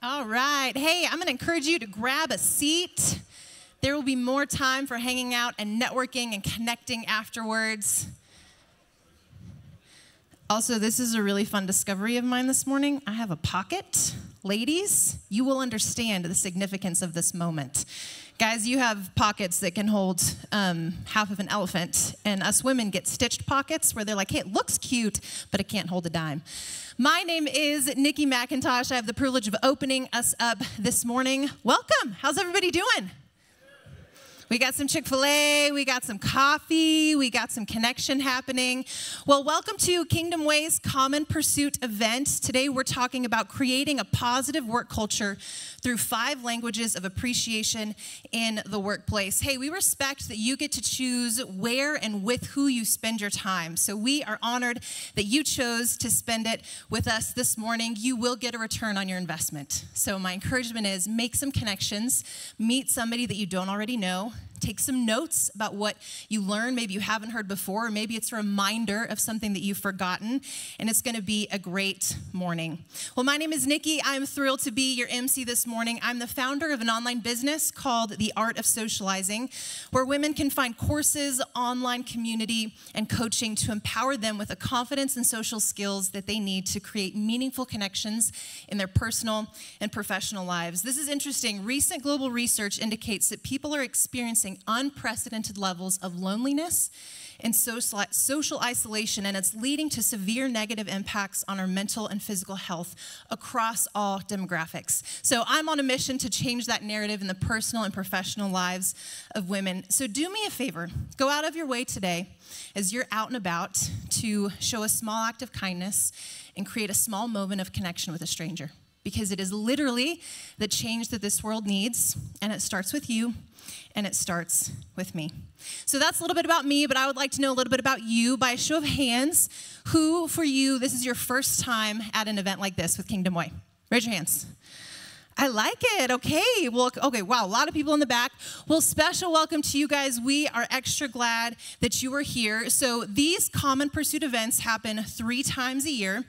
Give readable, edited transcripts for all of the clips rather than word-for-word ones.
All right. Hey, I'm going to encourage you to grab a seat. There will be more time for hanging out and networking and connecting afterwards. Also, this is a really fun discovery of mine this morning. I have a pocket. Ladies, you will understand the significance of this moment. Guys, you have pockets that can hold half of an elephant, and us women get stitched pockets where they're like, hey, it looks cute, but it can't hold a dime. My name is Nikki McIntosh. I have the privilege of opening us up this morning. Welcome. How's everybody doing? We got some Chick-fil-A, we got some coffee, we got some connection happening. Well, welcome to Kingdom Way's Common Pursuit event. Today we're talking about creating a positive work culture through 5 languages of appreciation in the workplace. Hey, we respect that you get to choose where and with who you spend your time. So we are honored that you chose to spend it with us this morning. You will get a return on your investment. So my encouragement is make some connections, meet somebody that you don't already know, take some notes about what you learned, maybe you haven't heard before, or maybe it's a reminder of something that you've forgotten, and it's going to be a great morning. Well, my name is Nikki. I'm thrilled to be your MC this morning. I'm the founder of an online business called The Art of Socializing, where women can find courses, online community, and coaching to empower them with the confidence and social skills that they need to create meaningful connections in their personal and professional lives. This is interesting. Recent global research indicates that people are experiencing unprecedented levels of loneliness and social isolation, and it's leading to severe negative impacts on our mental and physical health across all demographics. So I'm on a mission to change that narrative in the personal and professional lives of women. So do me a favor, go out of your way today as you're out and about to show a small act of kindness and create a small moment of connection with a stranger, because it is literally the change that this world needs, and it starts with you. And it starts with me. So that's a little bit about me, but I would like to know a little bit about you. By a show of hands, who for you, this is your first time at an event like this with Kingdom Way? Raise your hands. I like it. Okay. Well, okay. Wow. A lot of people in the back. Well, special welcome to you guys. We are extra glad that you are here. So these Common Pursuit events happen 3 times a year,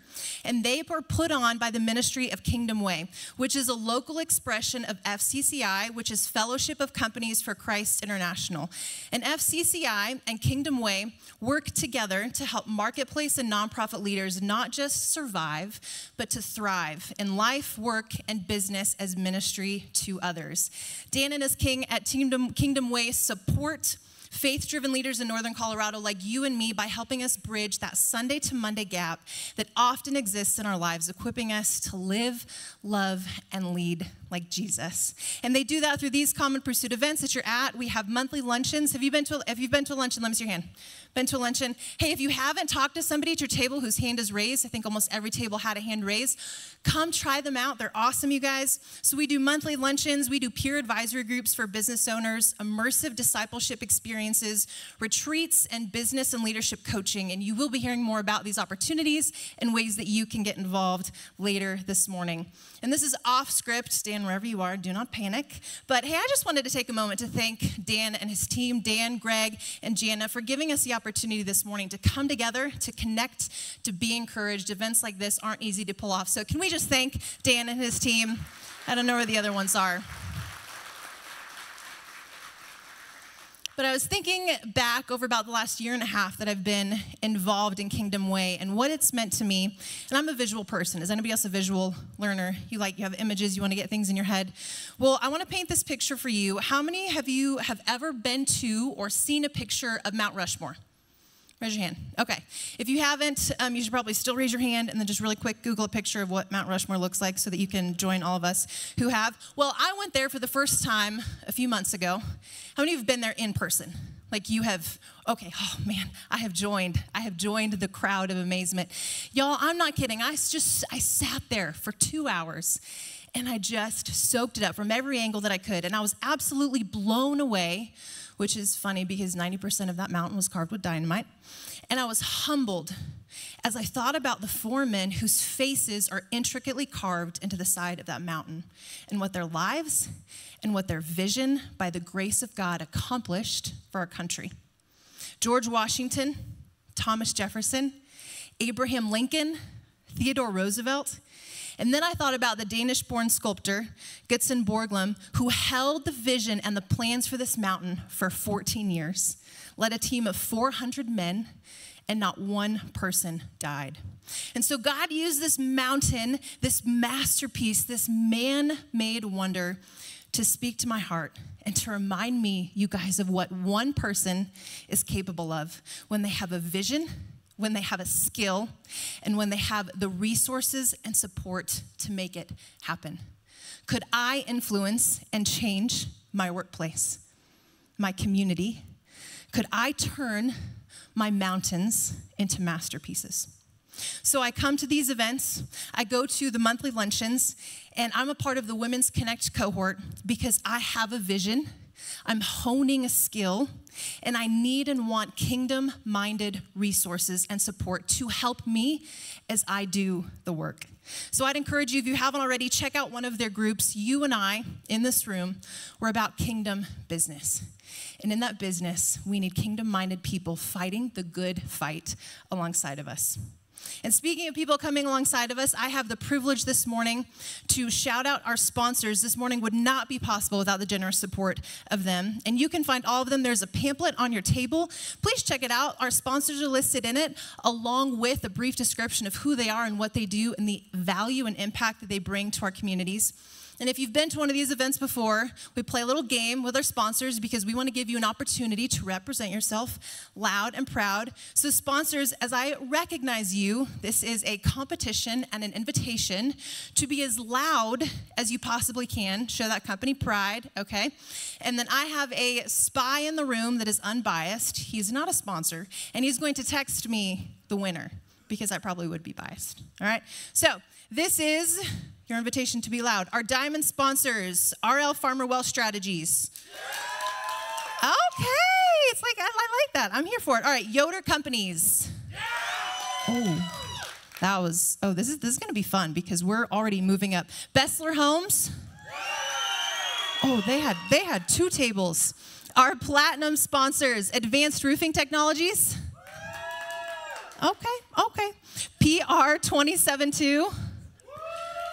and they are put on by the Ministry of Kingdom Way, which is a local expression of FCCI, which is Fellowship of Companies for Christ International. And FCCI and Kingdom Way work together to help marketplace and nonprofit leaders not just survive, but to thrive in life, work, and business as ministry to others. Dan and his king at Kingdom Way support faith-driven leaders in Northern Colorado like you and me by helping us bridge that Sunday to Monday gap that often exists in our lives, equipping us to live, love, and lead like Jesus. And they do that through these Common Pursuit events that you're at. We have monthly luncheons. If you've been to a luncheon, let me see your hand. Been to a luncheon? Hey, if you haven't talked to somebody at your table whose hand is raised, I think almost every table had a hand raised, come try them out. They're awesome, you guys. So we do monthly luncheons. We do peer advisory groups for business owners, immersive discipleship experiences, retreats, and business and leadership coaching. And you will be hearing more about these opportunities and ways that you can get involved later this morning. And this is off script. Stand wherever you are. Do not panic. But hey, I just wanted to take a moment to thank Dan and his team, Dan, Greg, and Jana, for giving us the opportunity this morning to come together, to connect, to be encouraged. Events like this aren't easy to pull off. So can we just thank Dan and his team? I don't know where the other ones are. But I was thinking back over about the last year and a half that I've been involved in Kingdom Way and what it's meant to me. And I'm a visual person. Is anybody else a visual learner? You have images, you want to get things in your head? Well, I want to paint this picture for you. How many of you have ever been to or seen a picture of Mount Rushmore? Raise your hand. Okay. If you haven't, you should probably still raise your hand and then just really quick Google a picture of what Mount Rushmore looks like so that you can join all of us who have. Well, I went there for the first time a few months ago. How many of you have been there in person? Like you have, okay, oh man, I have joined the crowd of amazement. Y'all, I'm not kidding. I sat there for 2 hours and I just soaked it up from every angle that I could. And I was absolutely blown away, which is funny because 90% of that mountain was carved with dynamite. And I was humbled as I thought about the 4 men whose faces are intricately carved into the side of that mountain and what their lives and what their vision by the grace of God accomplished for our country. George Washington, Thomas Jefferson, Abraham Lincoln, Theodore Roosevelt, And then I thought about the Danish-born sculptor, Gutzon Borglum, who held the vision and the plans for this mountain for 14 years, led a team of 400 men, and not one person died. And so God used this mountain, this masterpiece, this man-made wonder to speak to my heart and to remind me, you guys, of what one person is capable of when they have a vision, when they have a skill, and when they have the resources and support to make it happen. Could I influence and change my workplace, my community? Could I turn my mountains into masterpieces? So I come to these events, I go to the monthly luncheons, and I'm a part of the Women's Connect cohort because I have a vision, I'm honing a skill, and I need and want kingdom-minded resources and support to help me as I do the work. So I'd encourage you, if you haven't already, check out one of their groups. You and I, in this room, we're about kingdom business. And in that business, we need kingdom-minded people fighting the good fight alongside of us. And speaking of people coming alongside of us, I have the privilege this morning to shout out our sponsors. This morning would not be possible without the generous support of them. And you can find all of them. There's a pamphlet on your table. Please check it out. Our sponsors are listed in it, along with a brief description of who they are and what they do and the value and impact that they bring to our communities. And if you've been to one of these events before, we play a little game with our sponsors because we want to give you an opportunity to represent yourself loud and proud. So sponsors, as I recognize you, this is a competition and an invitation to be as loud as you possibly can. Show that company pride, okay? And then I have a spy in the room that is unbiased. He's not a sponsor, and he's going to text me the winner because I probably would be biased, all right? So this is your invitation to be loud. Our diamond sponsors, RL Farmer Wealth Strategies. Okay, it's like, I like that. I'm here for it. All right, Yoder Companies. This is gonna be fun because we're already moving up. Bessler Homes. Oh, they had 2 tables. Our platinum sponsors, Advanced Roofing Technologies. Okay. PR 272.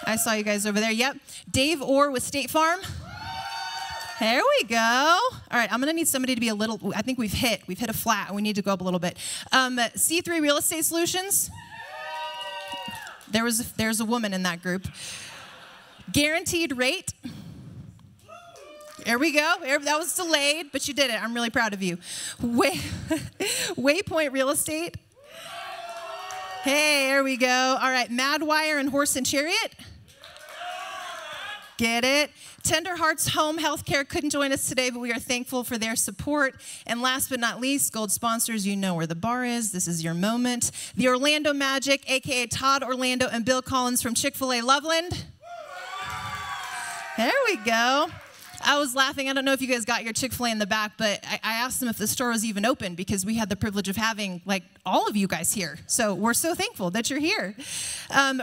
I saw you guys over there. Yep. Dave Orr with State Farm. There we go. All right, I'm going to need somebody to be a little, I think we've hit a flat, and we need to go up a little bit. C3 Real Estate Solutions. There's a woman in that group. Guaranteed Rate. There we go. That was delayed, but you did it. I'm really proud of you. Waypoint Real Estate. Hey, there we go. All right, Madwire and Horse and Chariot. Get it? Tender Hearts Home Healthcare couldn't join us today, but we are thankful for their support. And last but not least, gold sponsors, you know where the bar is. This is your moment. The Orlando Magic, a.k.a. Todd Orlando and Bill Collins from Chick-fil-A Loveland. There we go. I was laughing. I don't know if you guys got your Chick-fil-A in the back, but I asked them if the store was even open because we had the privilege of having, like, all of you guys here. So we're so thankful that you're here.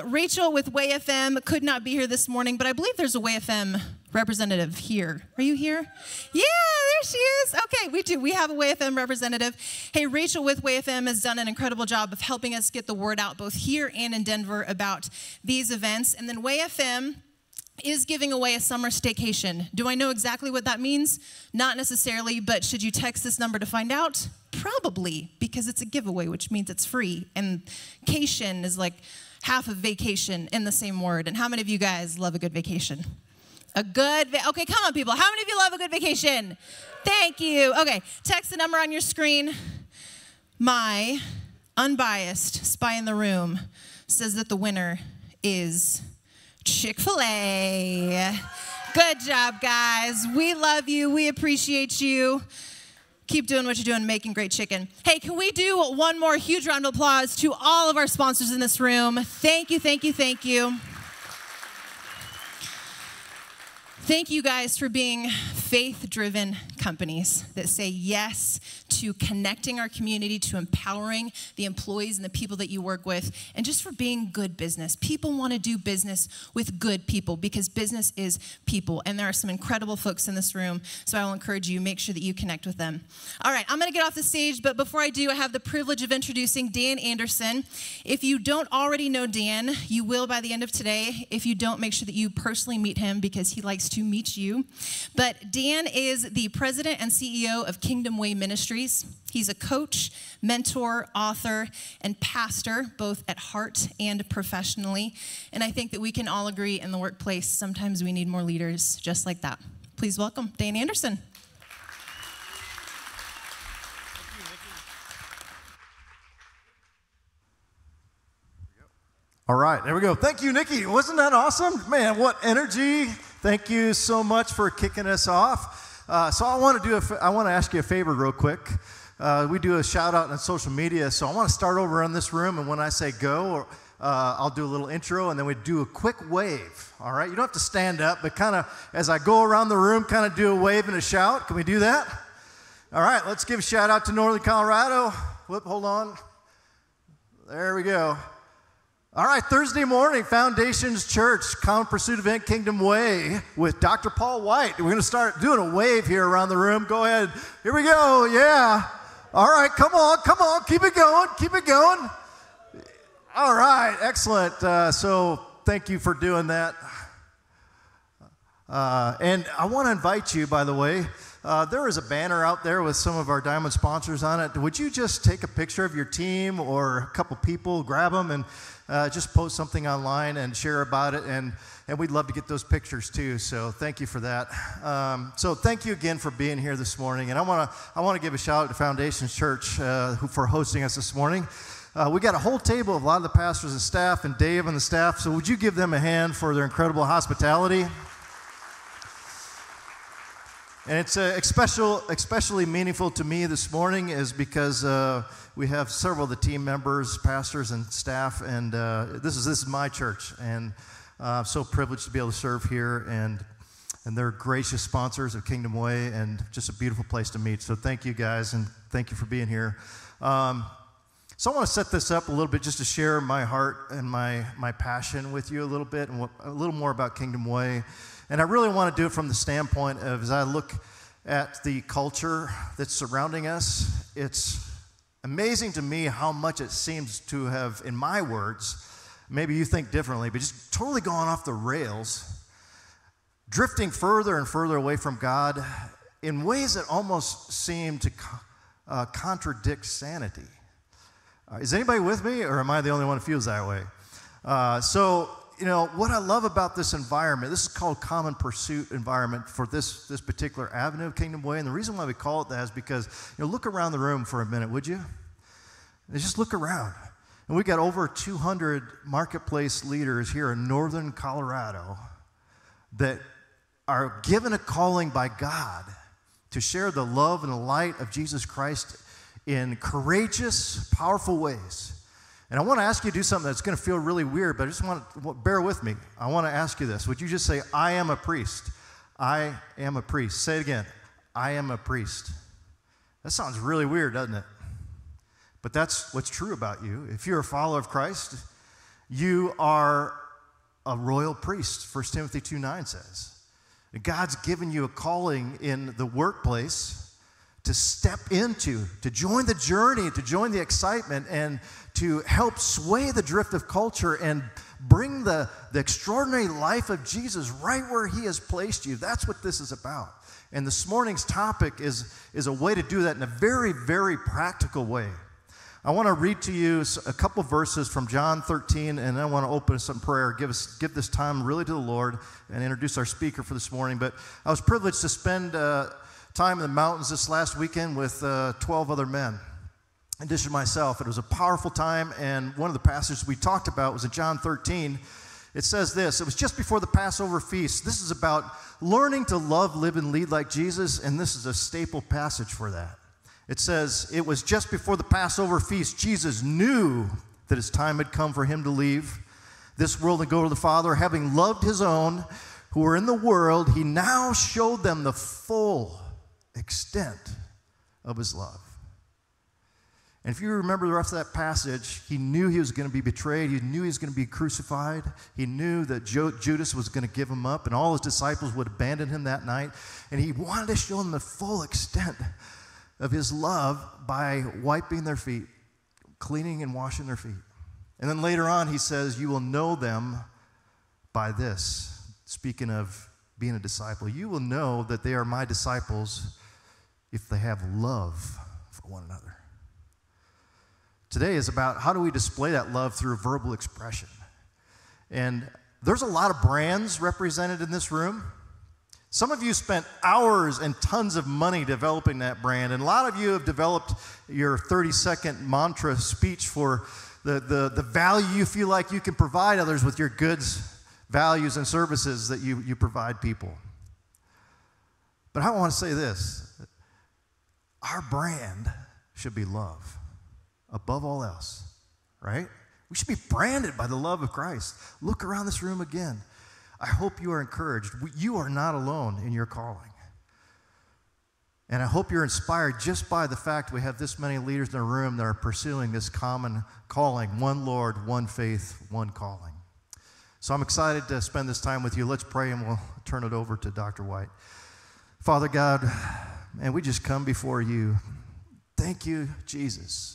Rachel with WayFM could not be here this morning, but I believe there's a WayFM representative here. Are you here? Yeah, there she is. Okay, we do. We have a WayFM representative. Hey, Rachel with WayFM has done an incredible job of helping us get the word out both here and in Denver about these events. And then WayFM is giving away a summer staycation. Do I know exactly what that means? Not necessarily, but should you text this number to find out? Probably, because it's a giveaway, which means it's free. And cation is like half of vacation in the same word. And how many of you guys love a good vacation? Okay, come on, people. How many of you love a good vacation? Thank you. Okay, text the number on your screen. My unbiased spy in the room says that the winner is Chick-fil-A. Good job, guys. We love you. We appreciate you. Keep doing what you're doing, making great chicken. Hey, can we do one more huge round of applause to all of our sponsors in this room? Thank you, thank you, thank you. Thank you guys for being faith-driven companies that say yes to connecting our community, to empowering the employees and the people that you work with, and just for being good business. People want to do business with good people because business is people, and there are some incredible folks in this room, so I will encourage you, make sure that you connect with them. All right, I'm going to get off the stage, but before I do, I have the privilege of introducing Dan Anderson. If you don't already know Dan, you will by the end of today. If you don't, make sure that you personally meet him because he likes to meet you. But Dan is the president and CEO of Kingdom Way Ministries. He's a coach, mentor, author, and pastor, both at heart and professionally. And I think that we can all agree in the workplace, sometimes we need more leaders just like that. Please welcome Dan Anderson. All right, there we go. Thank you, Nikki. Wasn't that awesome? Man, what energy. Thank you so much for kicking us off. So I want to ask you a favor real quick. We do a shout out on social media, so I want to start over in this room, and when I say go, I'll do a little intro, and then we do a quick wave, all right? You don't have to stand up, but kind of as I go around the room, kind of do a wave and a shout. Can we do that? All right, let's give a shout out to Northern Colorado. Whoop, hold on. There we go. All right, Thursday morning, Foundations Church, Common Pursuit event, Kingdom Way, with Dr. Paul White. We're going to start doing a wave here around the room. Go ahead. Here we go. Yeah. All right, come on. Keep it going. All right, excellent. So thank you for doing that. And I want to invite you, by the way, there is a banner out there with some of our Diamond sponsors on it. Would you just take a picture of your team or a couple people, grab them, and just post something online and share about it, and we'd love to get those pictures too. So thank you for that. So thank you again for being here this morning, and I want to give a shout out to Foundations Church for hosting us this morning. We got a whole table of a lot of the pastors and staff, and Dave and the staff. So would you give them a hand for their incredible hospitality? And it's especially meaningful to me this morning is because we have several of the team members, pastors, and staff, and this is my church, and I'm so privileged to be able to serve here, and they're gracious sponsors of Kingdom Way, and just a beautiful place to meet. So thank you guys, and thank you for being here. So I want to set this up a little bit just to share my heart and my passion with you a little bit, and a little more about Kingdom Way. And I really want to do it from the standpoint of, as I look at the culture that's surrounding us, it's amazing to me how much it seems to have, in my words, maybe you think differently, but just totally gone off the rails, drifting further and further away from God in ways that almost seem to contradict sanity. Is anybody with me, or am I the only one who feels that way? So, you know, what I love about this environment, this is called Common Pursuit environment for this particular avenue of Kingdom Way, and the reason why we call it that is because, you know, look around the room for a minute, would you? And just look around. And we got over 200 marketplace leaders here in northern Colorado that are given a calling by God to share the love and the light of Jesus Christ in courageous, powerful ways. And I want to ask you to do something that's going to feel really weird, but I just want to bear with me. I want to ask you this. Would you just say, I am a priest? I am a priest. Say it again. I am a priest. That sounds really weird, doesn't it? But that's what's true about you. If you're a follower of Christ, you are a royal priest, 1 Timothy 2:9 says. And God's given you a calling in the workplace to step into, to join the journey, to join the excitement, and to help sway the drift of culture and bring the extraordinary life of Jesus right where he has placed you. That's what this is about. And this morning's topic is a way to do that in a very, very practical way. I want to read to you a couple verses from John 13, and then I want to open us in prayer, give this time really to the Lord, and introduce our speaker for this morning. But I was privileged to spend time in the mountains this last weekend with 12 other men. In addition to myself, it was a powerful time, and one of the passages we talked about was in John 13. It says this: it was just before the Passover feast. This is about learning to love, live, and lead like Jesus, and this is a staple passage for that. It says, it was just before the Passover feast. Jesus knew that his time had come for him to leave this world and go to the Father, having loved his own who were in the world, he now showed them the full extent of his love. And if you remember the rest of that passage, he knew he was going to be betrayed. He knew he was going to be crucified. He knew that Judas was going to give him up, and all his disciples would abandon him that night. And he wanted to show them the full extent of his love by wiping their feet, cleaning and washing their feet. And then later on, he says, you will know them by this. Speaking of being a disciple, you will know that they are my disciples if they have love for one another. Today is about how do we display that love through verbal expression. And there's a lot of brands represented in this room. Some of you spent hours and tons of money developing that brand, and a lot of you have developed your 30-second mantra speech for the value you feel like you can provide others with your goods, values, and services that you provide people. But I want to say this. Our brand should be love above all else, right? We should be branded by the love of Christ. Look around this room again. I hope you are encouraged. You are not alone in your calling. And I hope you're inspired just by the fact we have this many leaders in the room that are pursuing this common calling, one Lord, one faith, one calling. So I'm excited to spend this time with you. Let's pray and we'll turn it over to Dr. White. Father God, and we just come before you. Thank you, Jesus,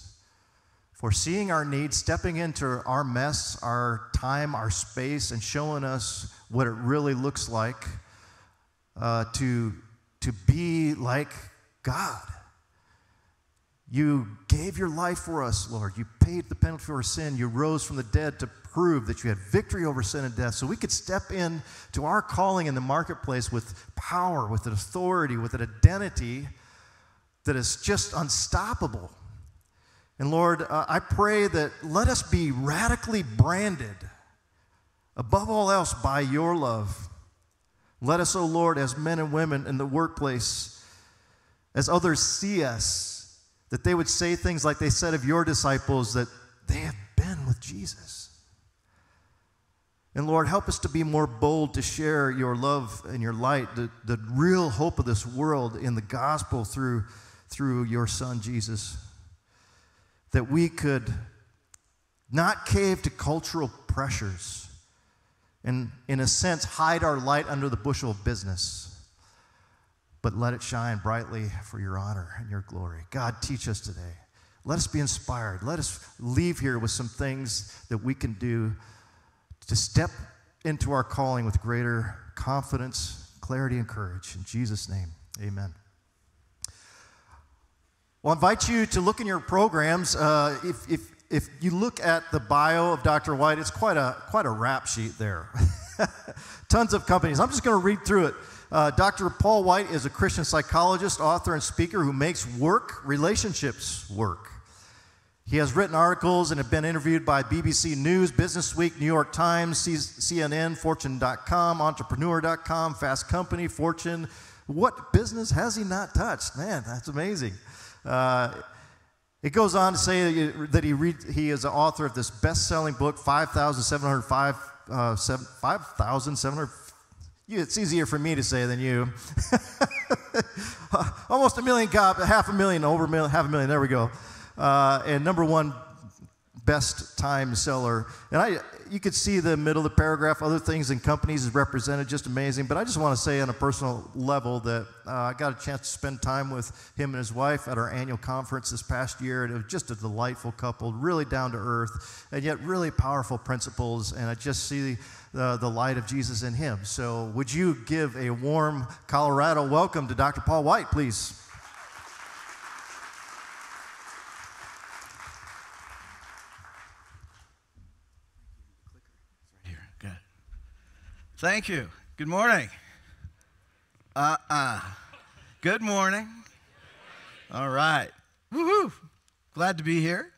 for seeing our needs, stepping into our mess, our time, our space, and showing us what it really looks like to be like God. You gave your life for us, Lord. You paid the penalty for our sin. You rose from the dead to prove that you had victory over sin and death, so we could step in to our calling in the marketplace with power, with an authority, with an identity that is just unstoppable. And Lord, I pray that let us be radically branded, above all else, by your love. Let us, oh Lord, as men and women in the workplace, as others see us, that they would say things like they said of your disciples, that they have been with Jesus. And Lord, help us to be more bold to share your love and your light, the real hope of this world in the gospel through your Son, Jesus. That we could not cave to cultural pressures and, in a sense, hide our light under the bushel of business, but let it shine brightly for your honor and your glory. God, teach us today. Let us be inspired. Let us leave here with some things that we can do to step into our calling with greater confidence, clarity, and courage. In Jesus' name, amen. Well, I invite you to look in your programs. If you look at the bio of Dr. White, it's quite a rap sheet there. Tons of companies. I'm just going to read through it. Dr. Paul White is a Christian psychologist, author, and speaker who makes relationships work. He has written articles and have been interviewed by BBC News, Business Week, New York Times, CNN, Fortune.com, Entrepreneur.com, Fast Company, Fortune. What business has he not touched? Man, that's amazing. It goes on to say that he is the author of this best-selling book, 5,700. It's easier for me to say than you. Almost 1 million copies, 500,000, over 500,000. There we go. And #1 best time seller. And you could see the middle of the paragraph, other things and companies is represented, just amazing. But I just want to say on a personal level that I got a chance to spend time with him and his wife at our annual conference this past year. And it was just a delightful couple, really down to earth, and yet really powerful principles. And I just see the light of Jesus in him. So would you give a warm Colorado welcome to Dr. Paul White, please? Thank you. Good morning. Good morning. All right. Woohoo. Glad to be here.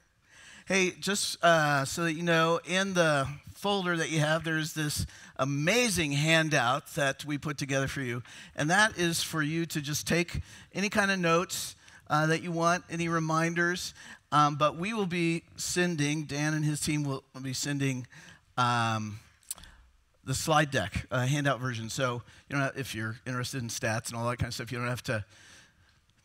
Hey, just so that you know, in the folder that you have, there's this amazing handout that we put together for you. And that is for you to just take any kind of notes that you want, any reminders. But we will be sending, Dan and his team will be sending the slide deck, handout version. So you know, if you're interested in stats and all that kind of stuff, you don't have to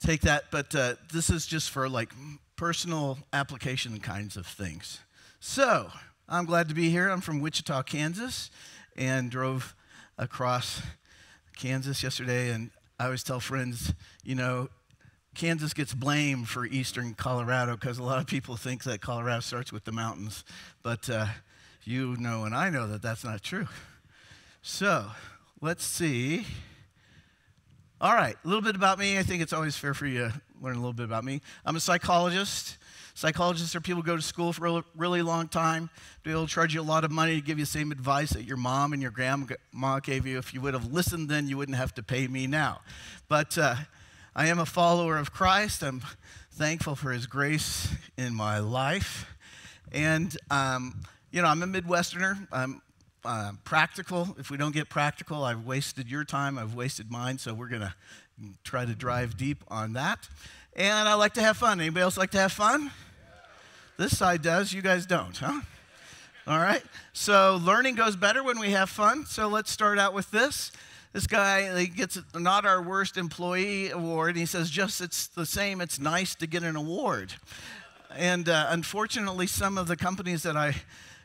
take that. But this is just for like personal application kinds of things. So I'm glad to be here. I'm from Wichita, Kansas, and drove across Kansas yesterday. And I always tell friends, you know, Kansas gets blamed for eastern Colorado because a lot of people think that Colorado starts with the mountains. But you know and I know that that's not true. So let's see. All right, a little bit about me. I think it's always fair for you to learn a little bit about me. I'm a psychologist. Psychologists are people who go to school for a really long time. They'll charge you a lot of money to give you the same advice that your mom and your grandma gave you. If you would have listened then, you wouldn't have to pay me now. But I am a follower of Christ. I'm thankful for his grace in my life. And, you know, I'm a Midwesterner. I'm practical. If we don't get practical, I've wasted your time. I've wasted mine. So we're going to try to drive deep on that. And I like to have fun. Anybody else like to have fun? Yeah. This side does. You guys don't, huh? All right. So learning goes better when we have fun. So let's start out with this. This guy, he gets not our worst employee award. And he says, just it's the same. It's nice to get an award. And unfortunately, some of the companies that I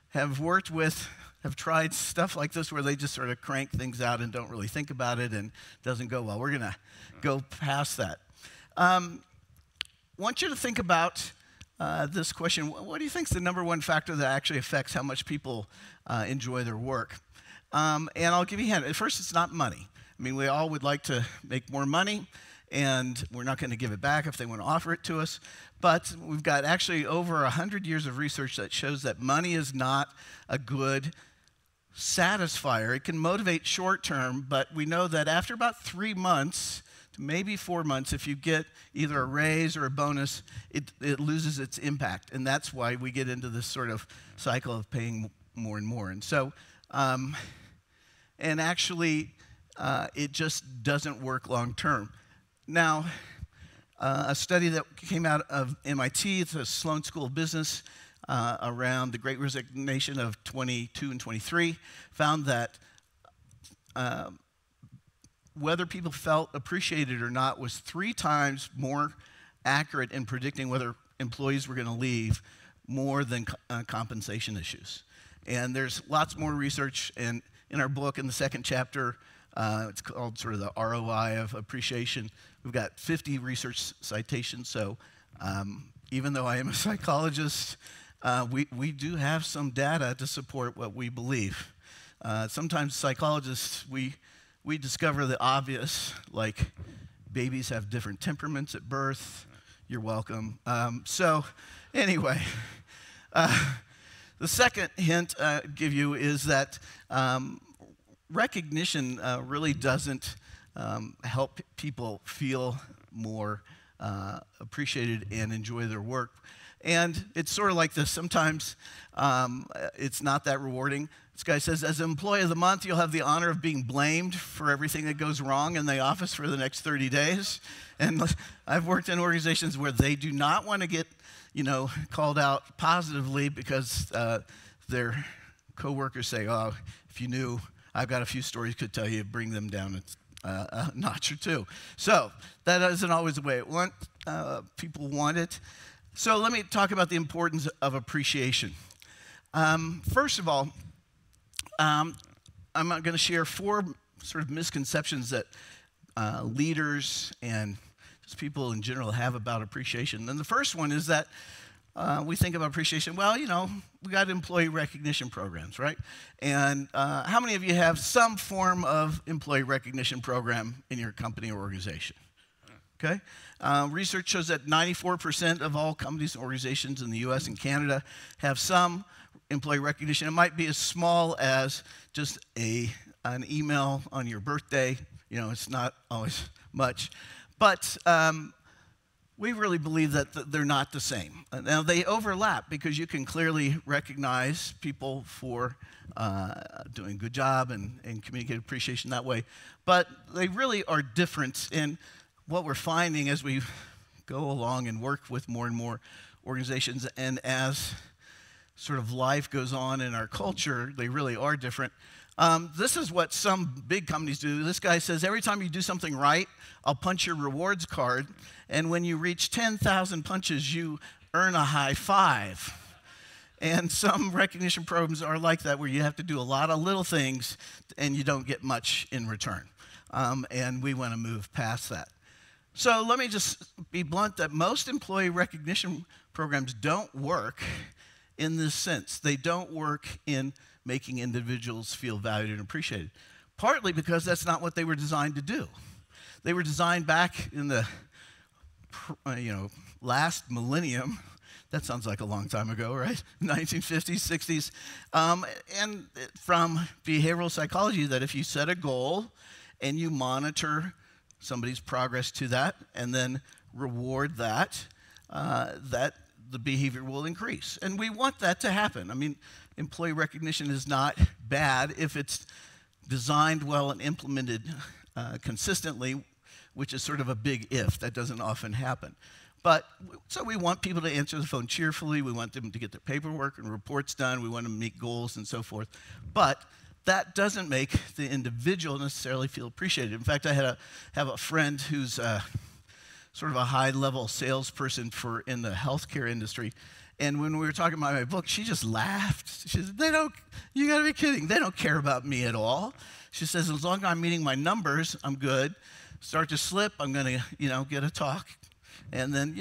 have worked with have tried stuff like this where they just sort of crank things out and don't really think about it and it doesn't go well. We're going to go past that. Want you to think about this question. What do you think is the number one factor that actually affects how much people enjoy their work? And I'll give you a hint. At first, it's not money. I mean, we all would like to make more money, and we're not going to give it back if they want to offer it to us. But we've got actually over 100 years of research that shows that money is not a good satisfier. It can motivate short term, but we know that after about 3 months, maybe 4 months, if you get either a raise or a bonus, it loses its impact. And that's why we get into this sort of cycle of paying more and more. And so, and actually, it just doesn't work long term. Now, a study that came out of MIT, it's a Sloan School of Business, around the Great Resignation of 22 and 23, found that whether people felt appreciated or not was 3 times more accurate in predicting whether employees were going to leave more than compensation issues. And there's lots more research, and in our book, in the second chapter, it's called sort of the ROI of appreciation. We've got 50 research citations, so even though I am a psychologist, we do have some data to support what we believe. Sometimes psychologists, we discover the obvious, like babies have different temperaments at birth. You're welcome. So anyway, the second hint I'd give you is that recognition really doesn't help people feel more appreciated and enjoy their work. And it's sort of like this. Sometimes it's not that rewarding. This guy says, as an employee of the month, you'll have the honor of being blamed for everything that goes wrong in the office for the next 30 days. And I've worked in organizations where they do not want to get, you know, called out positively because their coworkers say, oh, if you knew, I've got a few stories could tell you, bring them down a notch or two. So that isn't always the way people want it. So let me talk about the importance of appreciation. First of all, I'm going to share 4 sort of misconceptions that leaders and just people in general have about appreciation. And the first one is that we think about appreciation, well, you know, we got employee recognition programs, right? And how many of you have some form of employee recognition program in your company or organization? Okay? Research shows that 94% of all companies and organizations in the US and Canada have some employee recognition. It might be as small as just an email on your birthday. You know, it's not always much. But we really believe that they're not the same. Now, they overlap because you can clearly recognize people for doing a good job and communicate appreciation that way. But they really are different. And what we're finding as we go along and work with more and more organizations, and as sort of life goes on in our culture, they really are different. This is what some big companies do. This guy says, every time you do something right, I'll punch your rewards card, and when you reach 10,000 punches, you earn a high five. And some recognition programs are like that, where you have to do a lot of little things, and you don't get much in return. And we want to move past that. So let me just be blunt that most employee recognition programs don't work in this sense. They don't work in making individuals feel valued and appreciated, partly because that's not what they were designed to do. They were designed back in the last millennium. That sounds like a long time ago, right? 1950s, 60s. And from behavioral psychology, that if you set a goal and you monitor somebody's progress to that and then reward that, that the behavior will increase. And we want that to happen. I mean, employee recognition is not bad if it's designed well and implemented consistently, which is sort of a big if. That doesn't often happen. But so we want people to answer the phone cheerfully. We want them to get their paperwork and reports done. We want them to meet goals and so forth. But that doesn't make the individual necessarily feel appreciated. In fact, I have a friend who's sort of a high-level salesperson in the healthcare industry. And when we were talking about my book, she just laughed. She said, you gotta be kidding. They don't care about me at all. She says, as long as I'm meeting my numbers, I'm good. Start to slip, I'm gonna, get a talk. And then,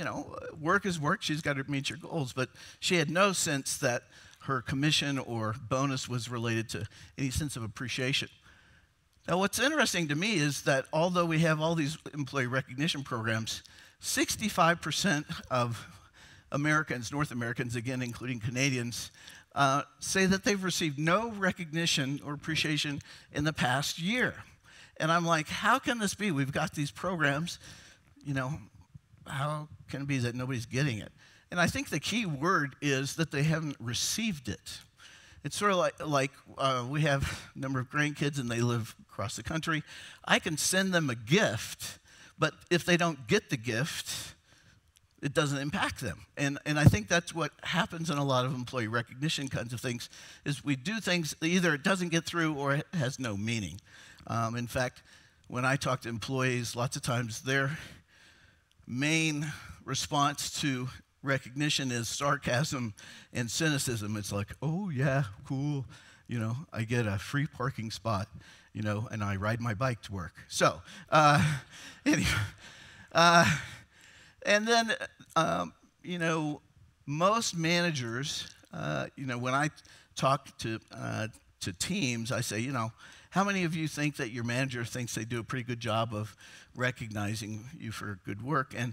work is work. She's got to meet your goals. But she had no sense that her commission or bonus was related to any sense of appreciation. Now, what's interesting to me is that although we have all these employee recognition programs, 65% of Americans, North Americans, again, including Canadians, say that they've received no recognition or appreciation in the past year. And I'm like, how can this be? We've got these programs, how can it be that nobody's getting it? And I think the key word is that they haven't received it. It's sort of like we have a number of grandkids and they live across the country. I can send them a gift, but if they don't get the gift, it doesn't impact them. And I think that's what happens in a lot of employee recognition kinds of things, is we do things, either it doesn't get through or it has no meaning. In fact, when I talk to employees, lots of times their main response to recognition is sarcasm and cynicism. It's like, oh yeah, cool, I get a free parking spot, and I ride my bike to work. So, anyway, and then, most managers, when I talk to teams, I say, how many of you think that your manager thinks they do a pretty good job of recognizing you for good work? And,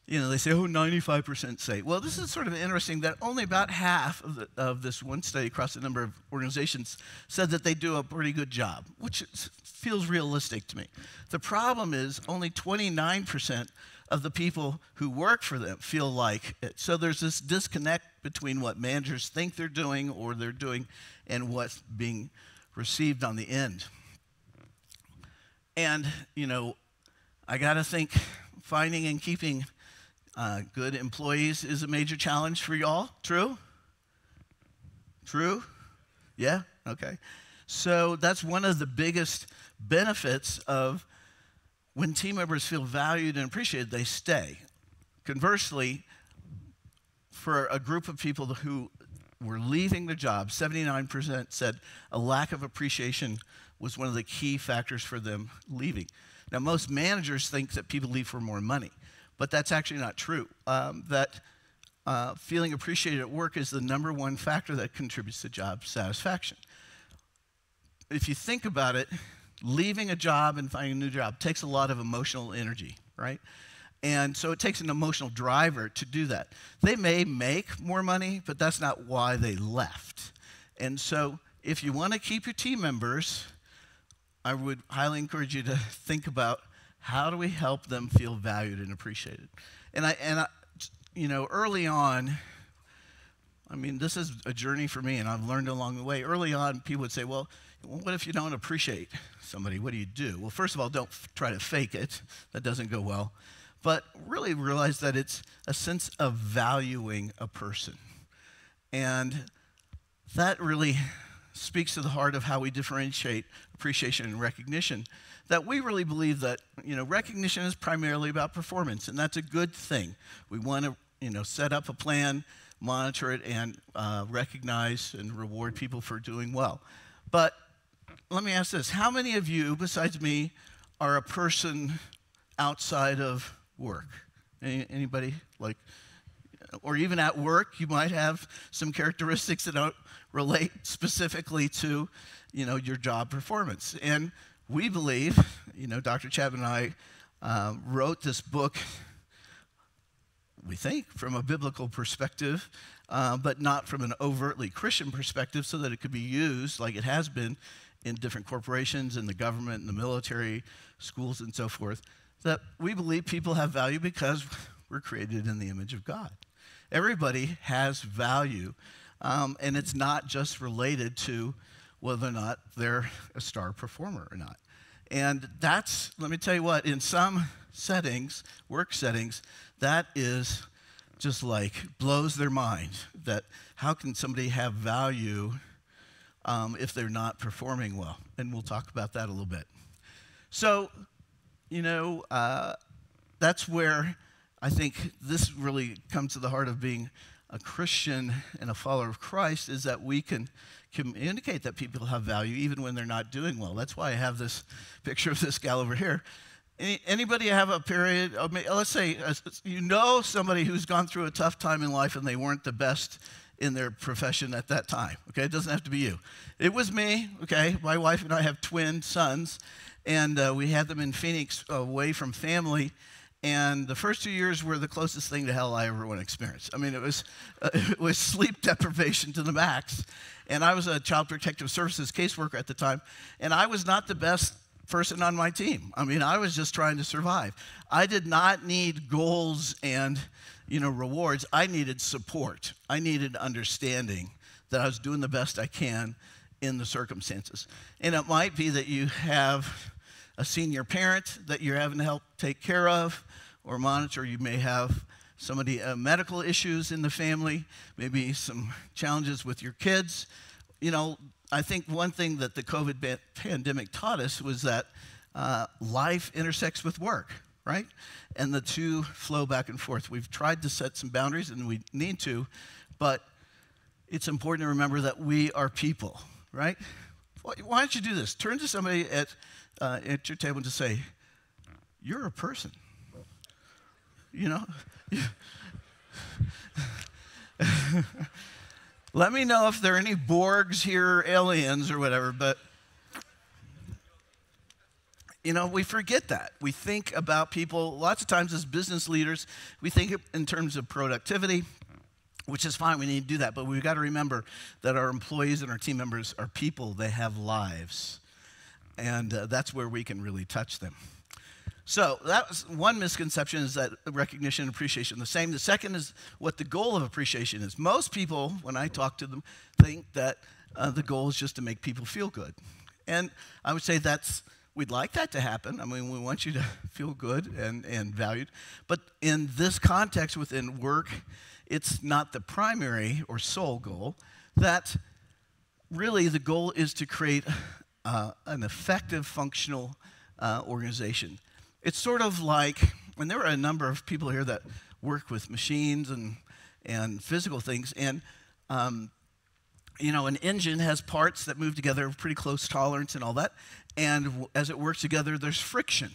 they say, 95% say. Well, this is sort of interesting that only about half of this one study across a number of organizations said that they do a pretty good job, which feels realistic to me. The problem is only 29% of the people who work for them feel like it. So there's this disconnect between what managers think they're doing or they're doing and what's being received on the end. And, I got to think finding and keeping good employees is a major challenge for y'all. True? True? Yeah? Okay. So that's one of the biggest benefits of when team members feel valued and appreciated, they stay. Conversely, for a group of people who were leaving the job, 79% said a lack of appreciation was one of the key factors for them leaving. Now, most managers think that people leave for more money, but that's actually not true. Feeling appreciated at work is the #1 factor that contributes to job satisfaction. If you think about it, leaving a job and finding a new job takes a lot of emotional energy, right? And so it takes an emotional driver to do that. They may make more money, but that's not why they left. And so if you want to keep your team members, I would highly encourage you to think about how do we help them feel valued and appreciated. And early on, this is a journey for me, and I've learned along the way. Early on, people would say, well, what if you don't appreciate somebody? What do you do? Well, first of all, don't try to fake it. That doesn't go well. But really realize that it's a sense of valuing a person. And that really speaks to the heart of how we differentiate appreciation and recognition, that we really believe that, recognition is primarily about performance, and that's a good thing. We want to, set up a plan, monitor it, and recognize and reward people for doing well. But let me ask this. How many of you, besides me, are a person outside of work? Anybody? Or even at work, you might have some characteristics that don't relate specifically to, your job performance. And we believe, Dr. Chapman and I wrote this book, we think, from a biblical perspective, but not from an overtly Christian perspective, so that it could be used like it has been in different corporations, in the government, in the military, schools, and so forth, that we believe people have value because we're created in the image of God. Everybody has value, and it's not just related to whether or not they're a star performer or not. And that's, let me tell you what, in some settings, work settings, that is just blows their mind, that how can somebody have value if they're not performing well? And we'll talk about that a little bit. So, that's where I think this really comes to the heart of being a Christian and a follower of Christ, is that we can communicate that people have value even when they're not doing well. That's why I have this picture of this gal over here. Anybody have a period, let's say, somebody who's gone through a tough time in life and they weren't the best in their profession at that time, okay? It doesn't have to be you. It was me, okay? My wife and I have twin sons, and we had them in Phoenix away from family. And the first 2 years were the closest thing to hell I ever want to experience. I mean, it was sleep deprivation to the max. And I was a child protective services caseworker at the time, and I was not the best person on my team. I mean, I was just trying to survive. I did not need goals and, rewards. I needed support. I needed understanding that I was doing the best I can in the circumstances. And it might be that you have a senior parent that you're having to help take care of or monitor. You may have somebody, medical issues in the family, maybe some challenges with your kids. I think one thing that the COVID pandemic taught us was that life intersects with work, right? And the two flow back and forth. We've tried to set some boundaries, and we need to, but it's important to remember that we are people, right? Why don't you do this? Turn to somebody at your table and just say, you're a person. Let me know if there are any Borgs here, aliens or whatever, but we forget that. We think about people, lots of times as business leaders, we think in terms of productivity, which is fine, we need to do that, but we've got to remember that our employees and our team members are people, they have lives, and that's where we can really touch them. So that was one misconception, is that recognition and appreciation are the same. The second is what the goal of appreciation is. Most people, when I talk to them, think that the goal is just to make people feel good. And I would say we'd like that to happen. I mean, we want you to feel good and valued. But in this context within work, it's not the primary or sole goal. That really the goal is to create an effective, functional organization. It's sort of like, and there are a number of people here that work with machines and physical things, and an engine has parts that move together, pretty close tolerance and all that, and as it works together, there's friction.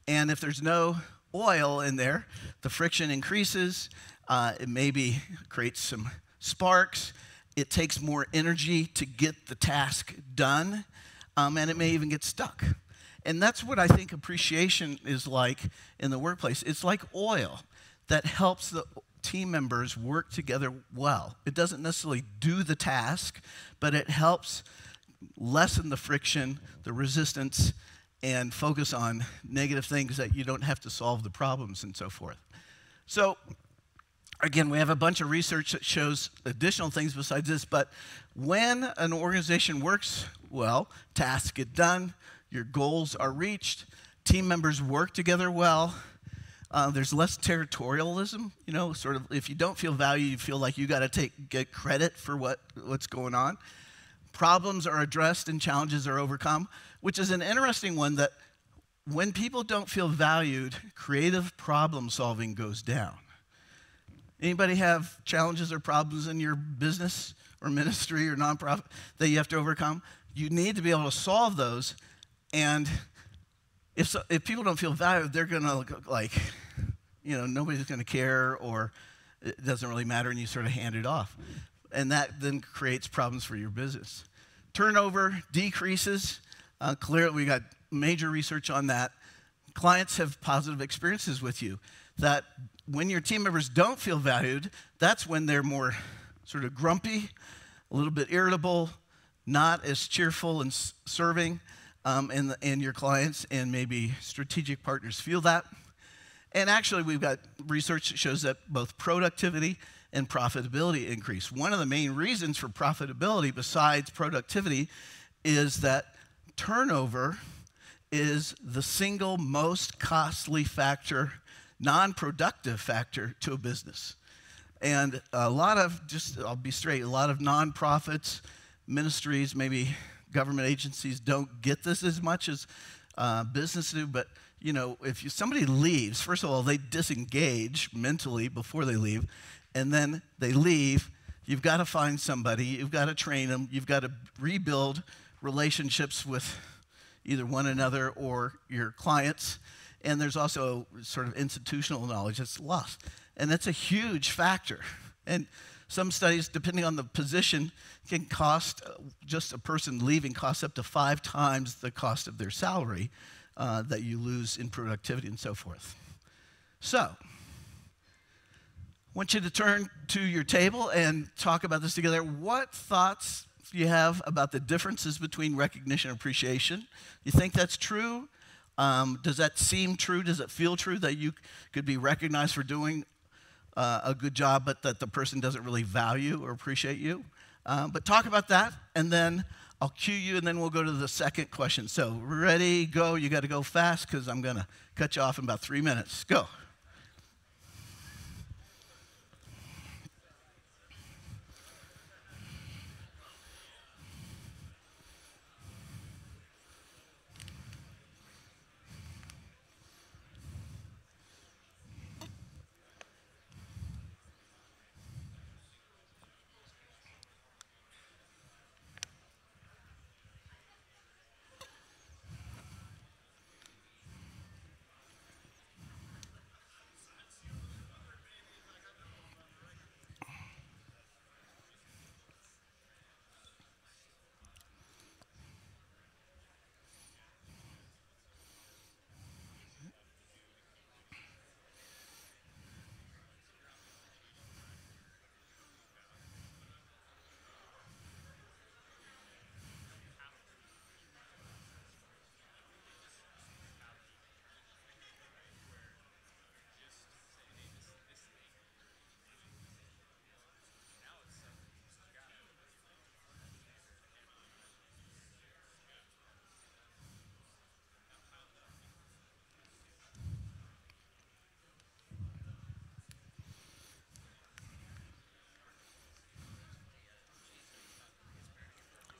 And if there's no oil in there, the friction increases, it maybe creates some sparks, it takes more energy to get the task done, and it may even get stuck. And that's what I think appreciation is like in the workplace. It's like oil that helps the team members work together well. It doesn't necessarily do the task, but it helps lessen the friction, the resistance, and focus on negative things that you don't have to solve the problems and so forth. So, again, we have a bunch of research that shows additional things besides this, but when an organization works well, tasks get done, your goals are reached, team members work together well, there's less territorialism, sort of if you don't feel value, you feel like you got to get credit for what's going on. problems are addressed and challenges are overcome, which is an interesting one that when people don't feel valued, creative problem solving goes down. Anybody have challenges or problems in your business or ministry or nonprofit that you have to overcome? You need to be able to solve those. And if people don't feel valued, they're going to look like, nobody's going to care, or it doesn't really matter, and you sort of hand it off. And that then creates problems for your business. Turnover decreases. Clearly, we got major research on that. Clients have positive experiences with you. That when your team members don't feel valued, that's when they're more sort of grumpy, a little bit irritable, not as cheerful and serving, and your clients and maybe strategic partners feel that. And actually, we've got research that shows that both productivity and profitability increase. One of the main reasons for profitability, besides productivity, is that turnover is the single most costly factor, non-productive factor to a business. And I'll be straight, a lot of nonprofits, ministries, maybe government agencies don't get this as much as business do, but if somebody leaves, first of all, they disengage mentally before they leave, and then they leave, you've got to find somebody, you've got to train them, you've got to rebuild relationships with either one another or your clients, and there's also sort of institutional knowledge that's lost. And that's a huge factor. And some studies, depending on the position, can cost, just a person leaving costs up to 5 times the cost of their salary that you lose in productivity and so forth. So, I want you to turn to your table and talk about this together. What thoughts do you have about the differences between recognition and appreciation? You think that's true? Does that seem true? Does it feel true that you could be recognized for doing a good job, but that the person doesn't really value or appreciate you? But talk about that, and then I'll cue you, and then we'll go to the second question. So, ready, go. You got to go fast because I'm going to cut you off in about 3 minutes. Go.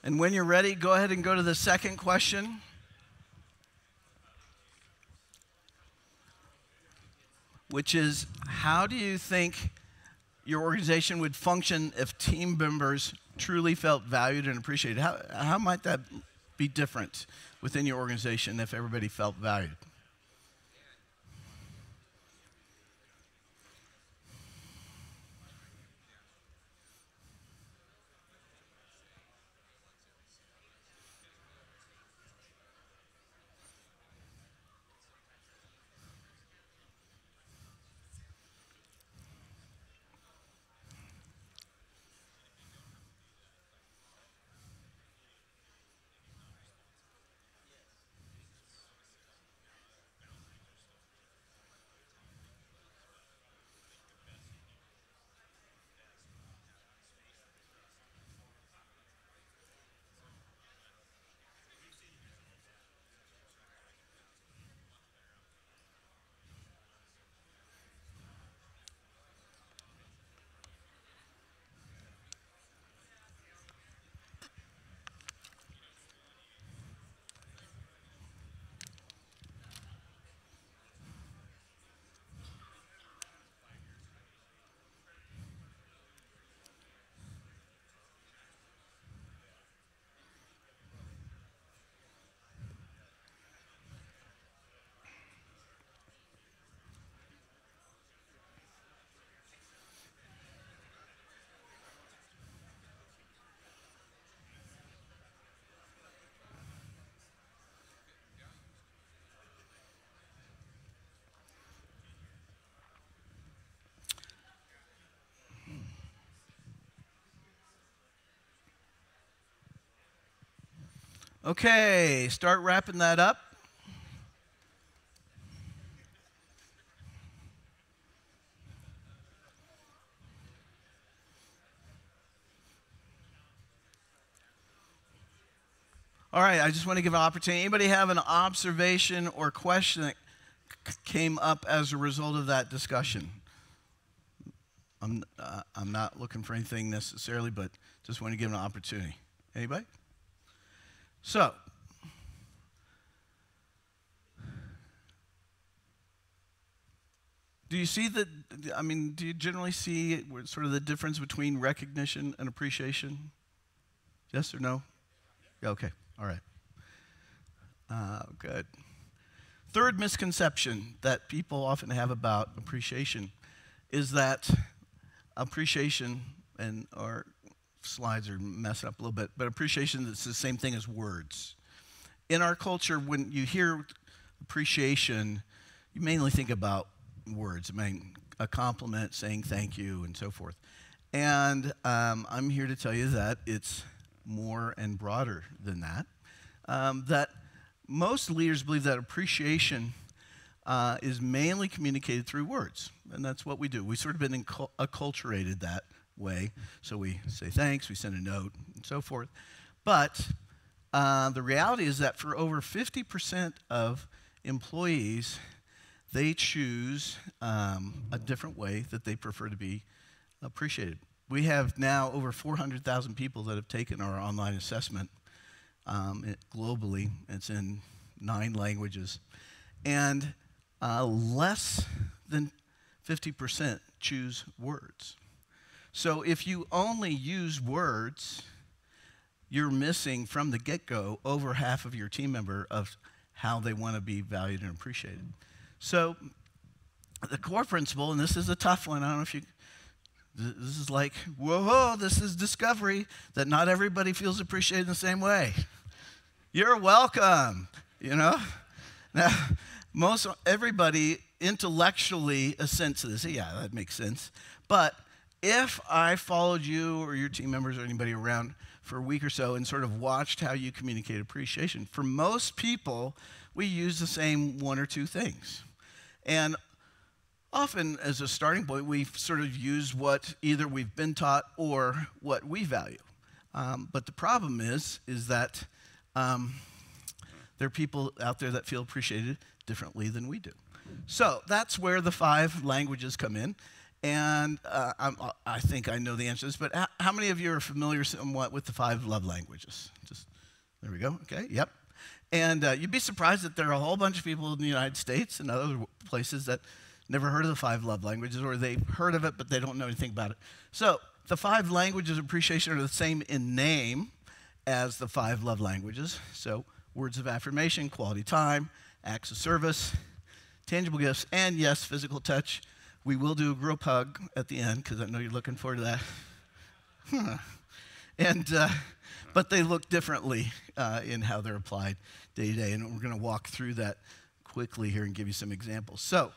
And when you're ready, go ahead and go to the second question. Which is, how do you think your organization would function if team members truly felt valued and appreciated? How might that be different within your organization if everybody felt valued? Okay, start wrapping that up. All right, I just want to give an opportunity. Anybody have an observation or question that came up as a result of that discussion? I'm not looking for anything necessarily, but just want to give an opportunity. Anybody? So, do you see do you generally see sort of the difference between recognition and appreciation? Yes or no? Yeah, okay, all right. Good. Third misconception that people often have about appreciation is that appreciation, and our slides are messed up a little bit, but appreciation is the same thing as words. In our culture, when you hear appreciation, you mainly think about words. I mean, a compliment, saying thank you, and so forth. And I'm here to tell you that it's more and broader than that. That most leaders believe that appreciation is mainly communicated through words, and that's what we do. We've sort of been acculturated that way, so we say thanks, we send a note, and so forth. But the reality is that for over 50% of employees, they choose a different way that they prefer to be appreciated. We have now over 400,000 people that have taken our online assessment globally. It's in 9 languages. And less than 50% choose words. So if you only use words, you're missing from the get-go over half of your team member of how they want to be valued and appreciated. So the core principle, and this is a tough one, I don't know if you, this is like, whoa, this is discovery, that not everybody feels appreciated in the same way. You're welcome, you know? Now, everybody intellectually assents to this. Yeah, that makes sense. But if I followed you or your team members or anybody around for a week or so and sort of watched how you communicate appreciation, for most people, we use the same 1 or 2 things. And often, as a starting point, we sort of use what either we've been taught or what we value. But the problem is that there are people out there that feel appreciated differently than we do. So that's where the 5 languages come in. And I think I know the answer to this, but how many of you are familiar somewhat with the 5 love languages? There we go, okay, yep. And you'd be surprised that there are a whole bunch of people in the United States and other places that never heard of the 5 love languages, or they've heard of it, but they don't know anything about it. So the 5 languages of appreciation are the same in name as the 5 love languages. So words of affirmation, quality time, acts of service, tangible gifts, and yes, physical touch. We will do a group hug at the end because I know you're looking forward to that. But they look differently in how they're applied day to day, and we're going to walk through that quickly here and give you some examples. So,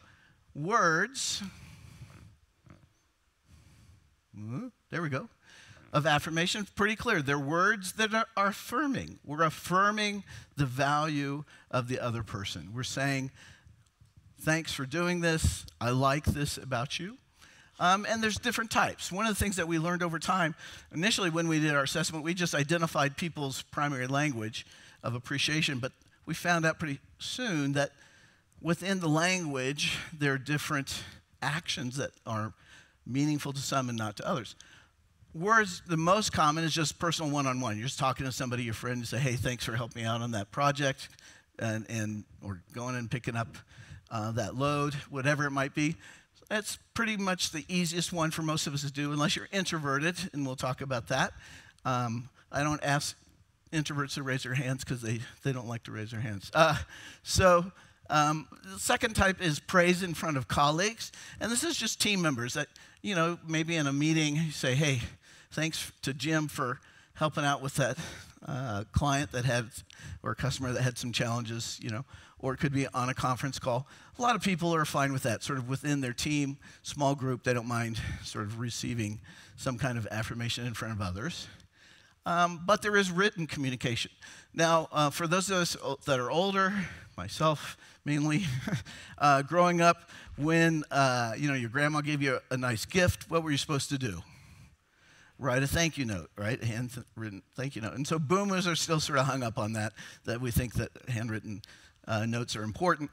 words, there we go, of affirmation, pretty clear. They're words that are affirming. We're affirming the value of the other person. We're saying, thanks for doing this. I like this about you. And there's different types. One of the things that we learned over time, initially when we did our assessment, we just identified people's primary language of appreciation, but we found out pretty soon that within the language, there are different actions that are meaningful to some and not to others. Words, the most common is just personal one-on-one. You're just talking to somebody, your friend, you say, hey, thanks for helping me out on that project, or going and picking up that load, whatever it might be. That's pretty much the easiest one for most of us to do, unless you're introverted, and we'll talk about that. I don't ask introverts to raise their hands because they don't like to raise their hands. The second type is praise in front of colleagues, and this is just team members that, you know, maybe in a meeting, you say, hey, thanks to Jim for helping out with that client that had, or a customer that had some challenges, you know, or it could be on a conference call. A lot of people are fine with that, sort of within their team, small group, they don't mind sort of receiving some kind of affirmation in front of others. but there is written communication. Now, for those of us that are older, myself mainly, growing up, when your grandma gave you a nice gift, what were you supposed to do? Write a thank you note, right? A handwritten thank you note. And so boomers are still sort of hung up on that we think that handwritten notes are important.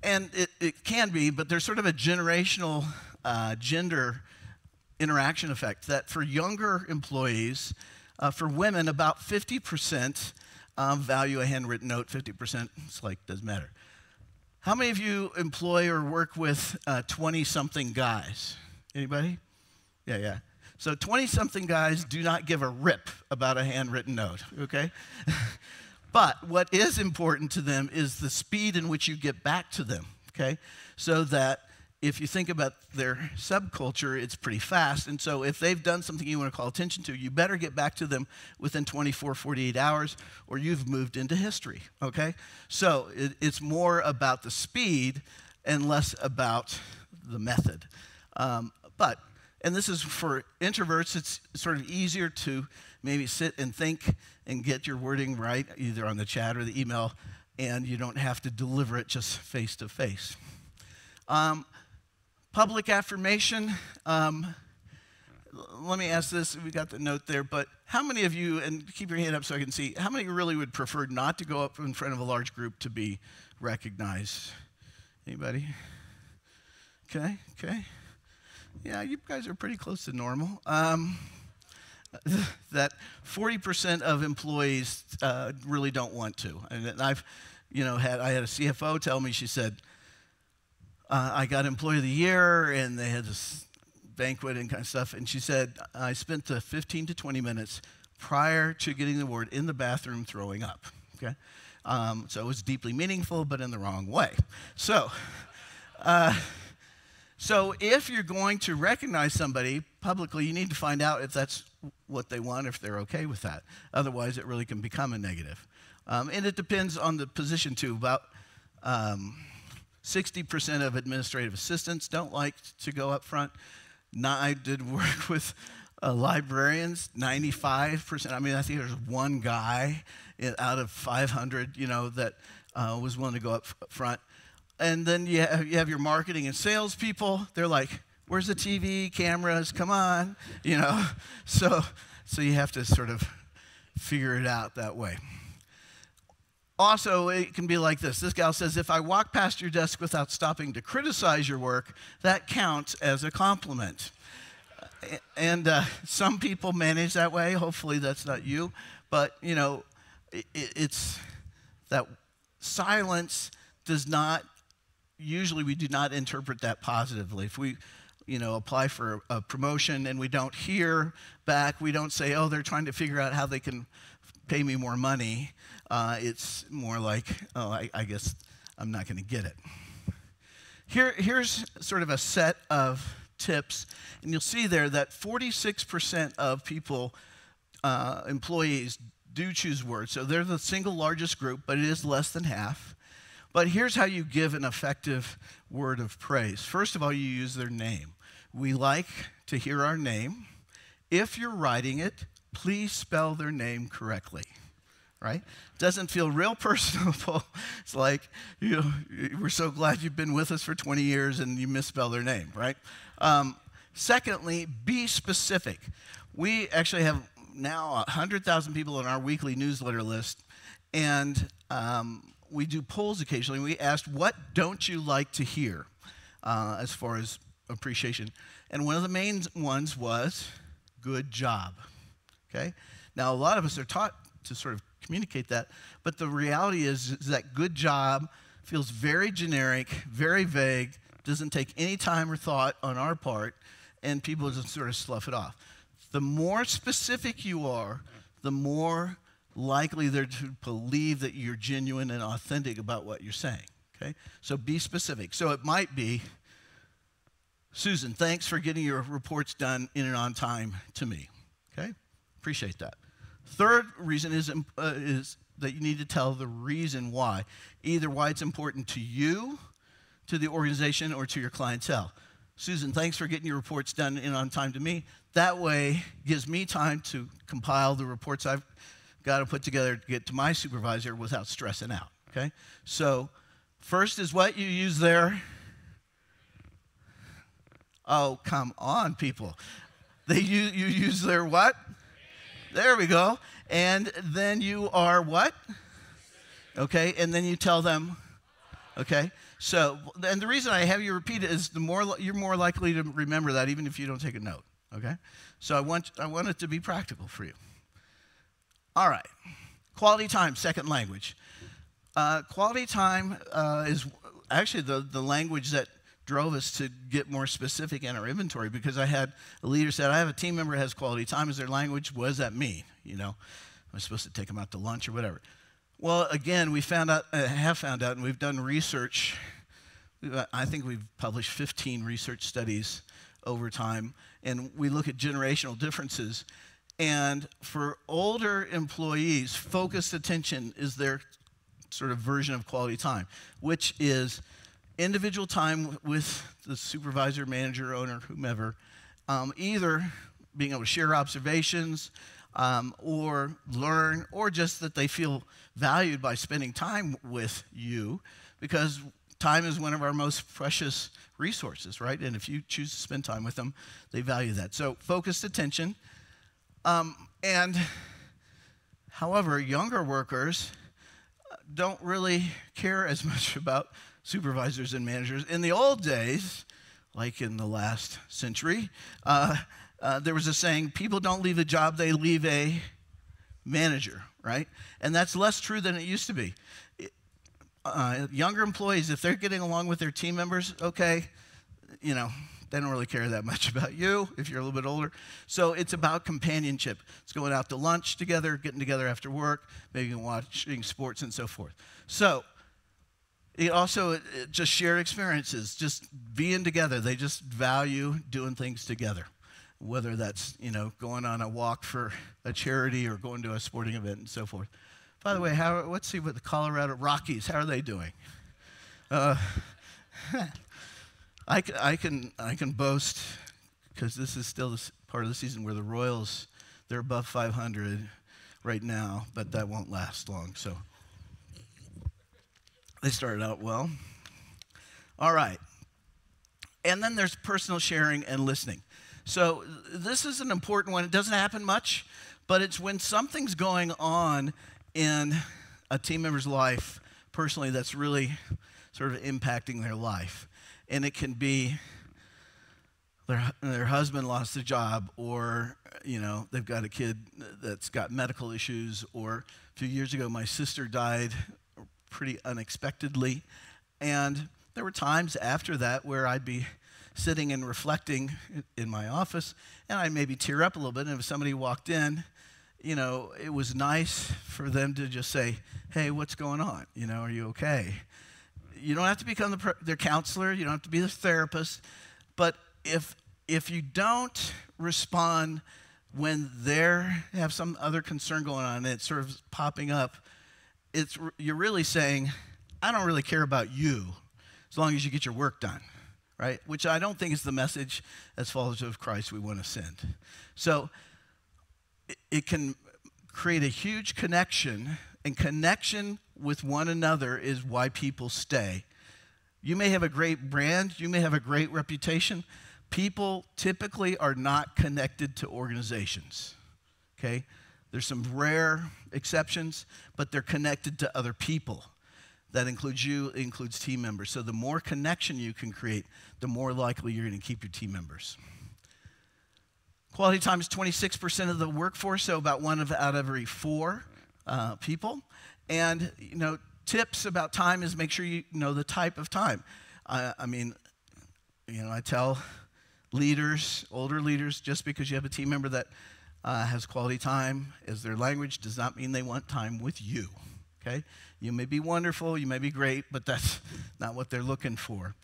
And it can be, but there's sort of a generational gender interaction effect that for younger employees, for women, about 50% value a handwritten note, 50% it's like, doesn't matter. How many of you employ or work with 20-something guys? Anybody? Yeah. So 20-something guys do not give a rip about a handwritten note, okay? But what is important to them is the speed in which you get back to them, okay? So that if you think about their subculture, it's pretty fast. And so if they've done something you want to call attention to, you better get back to them within 24, 48 hours, or you've moved into history, okay? So it's more about the speed and less about the method. And this is for introverts, it's sort of easier to maybe sit and think and get your wording right, either on the chat or the email, and you don't have to deliver it just face to face. Public affirmation, let me ask this, we got the note there, but how many of you, and keep your hand up so I can see, how many really would prefer not to go up in front of a large group to be recognized? Anybody? Okay. Yeah, you guys are pretty close to normal. That 40% of employees really don't want to. And I had a CFO tell me, she said, I got Employee of the Year, and they had this banquet and kind of stuff, and she said, I spent the 15 to 20 minutes prior to getting the award in the bathroom throwing up, okay? So it was deeply meaningful, but in the wrong way. So if you're going to recognize somebody publicly, you need to find out if that's what they want, if they're okay with that. Otherwise, it really can become a negative. And it depends on the position, too. About 60% of administrative assistants don't like to go up front. I did work with librarians, 95%. I mean, I think there's one guy out of 500, that was willing to go up front. And then you have your marketing and sales people. They're like, where's the TV, cameras, come on, So you have to sort of figure it out that way. Also, it can be like this. This gal says, if I walk past your desk without stopping to criticize your work, that counts as a compliment. And some people manage that way. Hopefully that's not you. But, it's that silence does not, usually we do not interpret that positively. If we, apply for a promotion and we don't hear back, we don't say, oh, they're trying to figure out how they can pay me more money. It's more like, oh, I guess I'm not going to get it. Here's sort of a set of tips, and you'll see there that 46% of people, employees, do choose words. So they're the single largest group, but it is less than half. But here's how you give an effective word of praise. First of all, you use their name. We like to hear our name. If you're writing it, please spell their name correctly, right? Doesn't feel real personable. It's like, we're so glad you've been with us for 20 years and you misspell their name, right? Secondly, be specific. We actually have now 100,000 people on our weekly newsletter list, and we do polls occasionally. We asked, what don't you like to hear as far as appreciation? And one of the main ones was, good job, okay? Now, a lot of us are taught to sort of communicate that, but the reality is that good job feels very generic, very vague, doesn't take any time or thought on our part, and people just sort of slough it off. The more specific you are, the more likely they're to believe that you're genuine and authentic about what you're saying, okay? So be specific. So it might be, Susan, thanks for getting your reports done in and on time to me, okay? Appreciate that. Third reason is that you need to tell the reason why. Either why it's important to you, to the organization, or to your clientele. Susan, thanks for getting your reports done in on time to me. That way gives me time to compile the reports I've got to put together to get to my supervisor without stressing out, okay? So first is what you use there. Oh, come on, people. You use their what? There we go. And then you are what? Okay, and then you tell them, okay? So, and the reason I have you repeat it is you're more likely to remember that even if you don't take a note, okay? So I want it to be practical for you. All right, quality time, second language. Quality time is actually the language that drove us to get more specific in our inventory, because I had a leader said, I have a team member who has quality time as their language. What does that mean? You know, am I supposed to take them out to lunch or whatever? Well, again, we have found out, and we've done research. I think we've published 15 research studies over time, and we look at generational differences. And for older employees, focused attention is their sort of version of quality time, which is individual time with the supervisor, manager, owner, whomever, either being able to share observations or learn, or just that they feel valued by spending time with you, because time is one of our most precious resources, right? And if you choose to spend time with them, they value that. So focused attention. And however, younger workers don't really care as much about supervisors and managers. In the old days, like in the last century, there was a saying, people don't leave a job, they leave a manager, right? And that's less true than it used to be. Younger employees, if they're getting along with their team members, okay, you know, they don't really care that much about you if you're a little bit older. So it's about companionship. It's going out to lunch together, getting together after work, maybe watching sports and so forth. So it also just shared experiences, just being together. They just value doing things together, whether that's, you know, going on a walk for a charity or going to a sporting event and so forth. By the way, let's see what the Colorado Rockies, how are they doing? I can boast, because this is still the part of the season where the Royals, they're above 500 right now, but that won't last long. So they started out well. All right. And then there's personal sharing and listening. So this is an important one. It doesn't happen much, but it's when something's going on in a team member's life personally that's really sort of impacting their life. And it can be their husband lost their job, or, you know, they've got a kid that's got medical issues, or a few years ago my sister died pretty unexpectedly. And there were times after that where I'd be sitting and reflecting in my office, and I'd maybe tear up a little bit, and if somebody walked in, you know, it was nice for them to just say, hey, what's going on? You know, are you okay? You don't have to become their counselor. You don't have to be their therapist. But if you don't respond when they have some other concern going on and it's sort of popping up, you're really saying, I don't really care about you as long as you get your work done, right? Which I don't think is the message as followers of Christ we want to send. So it can create a huge connection, and connection with one another is why people stay. You may have a great brand, you may have a great reputation. People typically are not connected to organizations, okay? There's some rare exceptions, but they're connected to other people. That includes you, it includes team members. So the more connection you can create, the more likely you're going to keep your team members. Quality time is 26% of the workforce, so about one out of every 4 people. And, you know, tips about time is make sure you know the type of time. I mean, you know, I tell leaders, older leaders, just because you have a team member that has quality time as their language does not mean they want time with you, okay? You may be wonderful, you may be great, but that's not what they're looking for.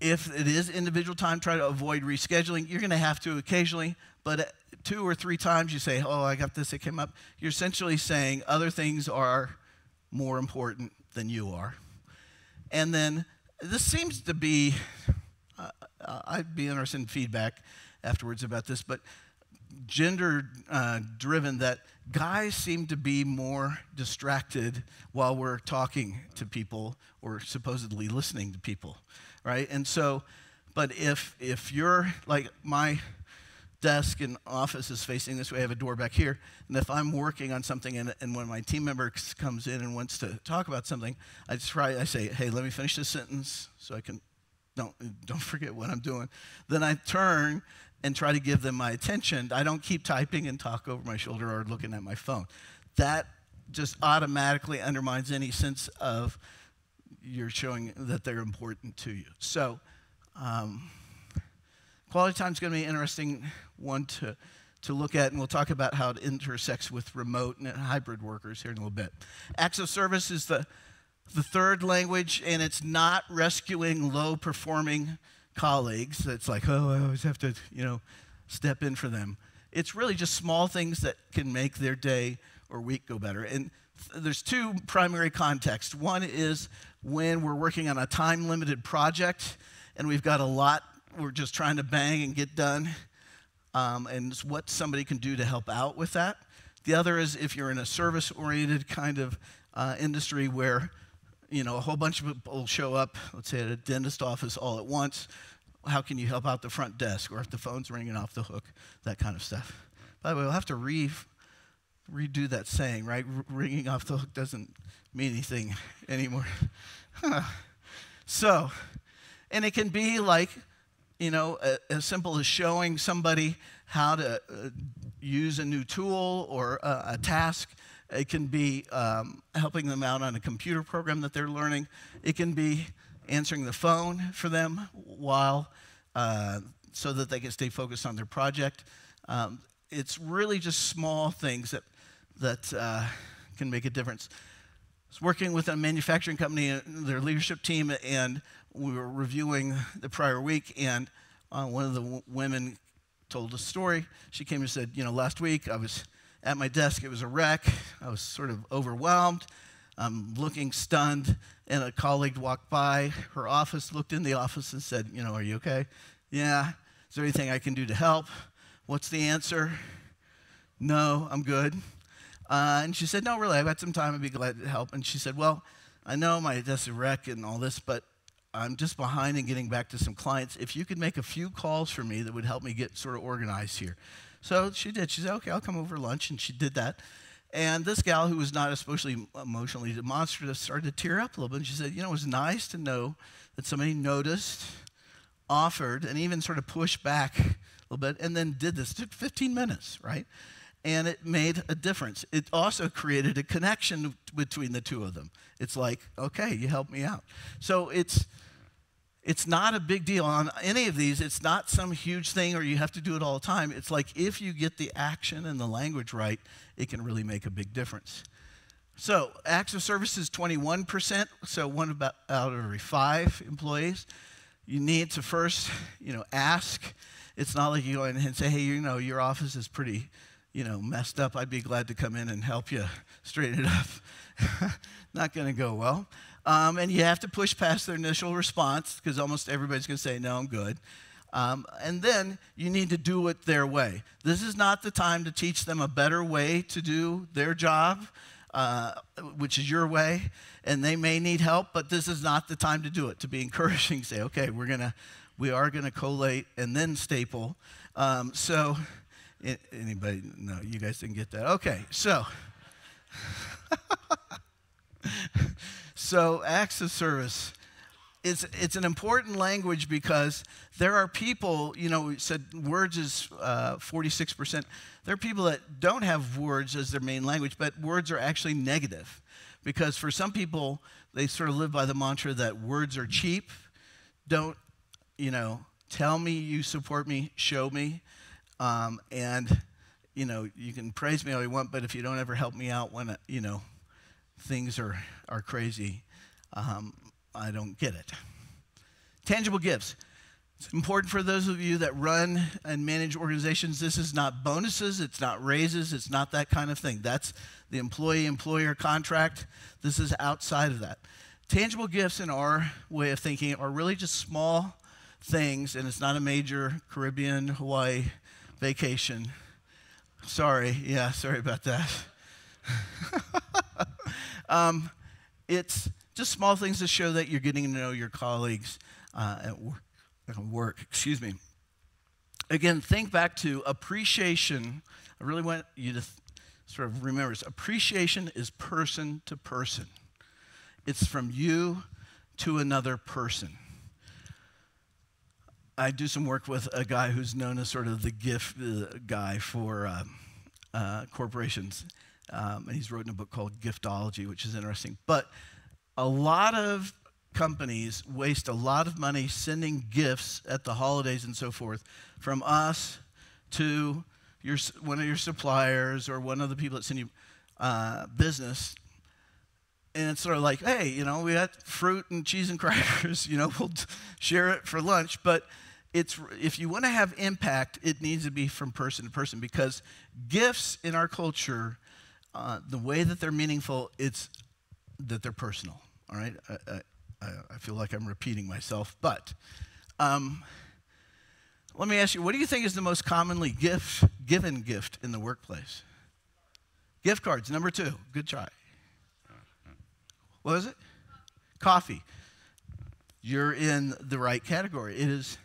If it is individual time, try to avoid rescheduling. You're going to have to occasionally, but 2 or 3 times you say, oh, I got this, it came up. You're essentially saying other things are more important than you are. And then this seems to be I'd be interested in feedback afterwards about this, but gender-driven, that guys seem to be more distracted while we're talking to people or supposedly listening to people, right? And so, but if you're, like, my desk and office is facing this way, I have a door back here, and if I'm working on something and when my team member comes in and wants to talk about something, I say, hey, let me finish this sentence so I can, don't forget what I'm doing. Then I turn and try to give them my attention. I don't keep typing and talk over my shoulder or looking at my phone. That just automatically undermines any sense of you're showing that they're important to you. So quality time is going to be an interesting one to look at, and we'll talk about how it intersects with remote and hybrid workers here in a little bit. Acts of service is the third language, and it's not rescuing low-performing colleagues. It's like, oh, I always have to, step in for them. It's really just small things that can make their day or week go better. And there's two primary contexts. One is when we're working on a time-limited project, and we've got a lot we're just trying to bang and get done, and what somebody can do to help out with that. The other is if you're in a service-oriented kind of industry where a whole bunch of people show up, let's say at a dentist office all at once. How can you help out the front desk, or if the phone's ringing off the hook, that kind of stuff. By the way, we'll have to redo that saying, right? Ringing off the hook doesn't mean anything anymore. So, and it can be like, as simple as showing somebody how to use a new tool or a task. It can be helping them out on a computer program that they're learning. It can be answering the phone for them while so that they can stay focused on their project. It's really just small things that can make a difference. I was working with a manufacturing company, their leadership team, and we were reviewing the prior week, and one of the women told a story. She came and said, last week I was at my desk, it was a wreck. I was sort of overwhelmed. I'm looking stunned, and a colleague walked by her office, looked in the office and said, are you okay? Yeah. Is there anything I can do to help? What's the answer? No, I'm good. And she said, no, really, I've got some time. I'd be glad to help. And she said, well, I know my desk is a wreck and all this, but I'm just behind in getting back to some clients. If you could make a few calls for me, that would help me get sort of organized here. So she did. She said, okay, I'll come over to lunch, and she did that. And this gal, who was not especially emotionally demonstrative, started to tear up a little bit. And she said, it was nice to know that somebody noticed, offered, and even sort of pushed back a little bit, and then did this. It took 15 minutes, right? And it made a difference. It also created a connection between the two of them. It's like, okay, you helped me out. So it's not a big deal on any of these. It's not some huge thing or you have to do it all the time. It's like if you get the action and the language right, it can really make a big difference. So acts of service is 21%, so one out of every 5 employees. You need to first, ask. It's not like you go in and say, hey, your office is pretty, messed up. I'd be glad to come in and help you straighten it up. Not going to go well. And you have to push past their initial response because almost everybody's going to say, no, I'm good. And then you need to do it their way. This is not the time to teach them a better way to do their job, which is your way. And they may need help, but this is not the time to do it, to be encouraging. Say, okay, we are going to collate and then staple. Anybody? No, you guys didn't get that. Okay, so. So acts of service, it's an important language because there are people, we said words is 46%. There are people that don't have words as their main language, but words are actually negative. Because for some people, they sort of live by the mantra that words are cheap. Don't, tell me you support me, show me. And, you can praise me all you want, but if you don't ever help me out when, things are crazy, I don't get it. Tangible gifts. It's important for those of you that run and manage organizations. This is not bonuses. It's not raises. It's not that kind of thing. That's the employee-employer contract. This is outside of that. Tangible gifts in our way of thinking are really just small things, and it's not a major Caribbean, Hawaii vacation. Sorry about that. It's just small things to show that you're getting to know your colleagues at work. Excuse me. Again, think back to appreciation. I really want you to sort of remember this. Appreciation is person to person. It's from you to another person. I do some work with a guy who's known as sort of the gift guy for corporations. And he's written a book called Giftology, which is interesting. But a lot of companies waste a lot of money sending gifts at the holidays and so forth from us to one of your suppliers or one of the people that send you business. And it's sort of like, hey, we got fruit and cheese and crackers, we'll share it for lunch. But if you want to have impact, it needs to be from person to person, because gifts in our culture, the way that they're meaningful, it's that they're personal, all right? I feel like I'm repeating myself, but let me ask you, what do you think is the most commonly given gift in the workplace? Gift cards, number 2. Good try. What is it? Coffee. You're in the right category. It is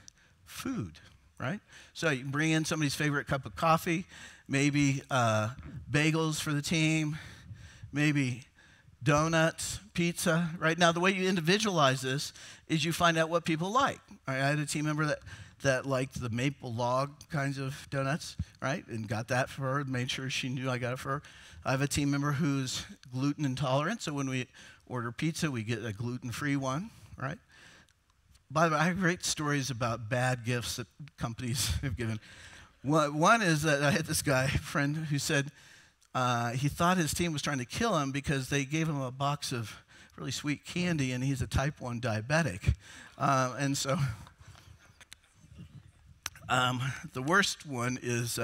food, right? So you can bring in somebody's favorite cup of coffee, maybe bagels for the team, maybe donuts, pizza, right? Now, the way you individualize this is you find out what people like. Right? I had a team member that liked the maple log kinds of donuts, right? And got that for her, made sure she knew I got it for her. I have a team member who's gluten intolerant, so when we order pizza, we get a gluten-free one, right? By the way, I have great stories about bad gifts that companies have given. One is that I had this friend who said he thought his team was trying to kill him because they gave him a box of really sweet candy, and he's a type 1 diabetic. And so the worst one is,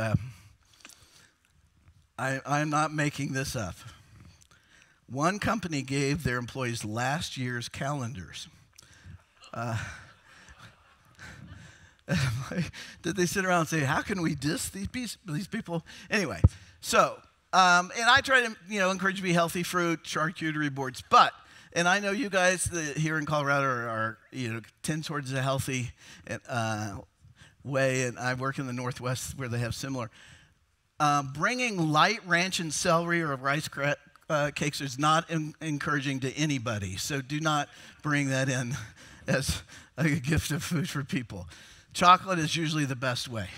I'm not making this up. One company gave their employees last year's calendars. Did they sit around and say, how can we diss these people? Anyway, so, and I try to, encourage you to be healthy, fruit, charcuterie boards, and I know you guys here in Colorado are tend towards a healthy way, and I work in the Northwest where they have similar. Bringing light ranch and celery or rice cakes is not encouraging to anybody, so do not bring that in as a gift of food for people. Chocolate is usually the best way.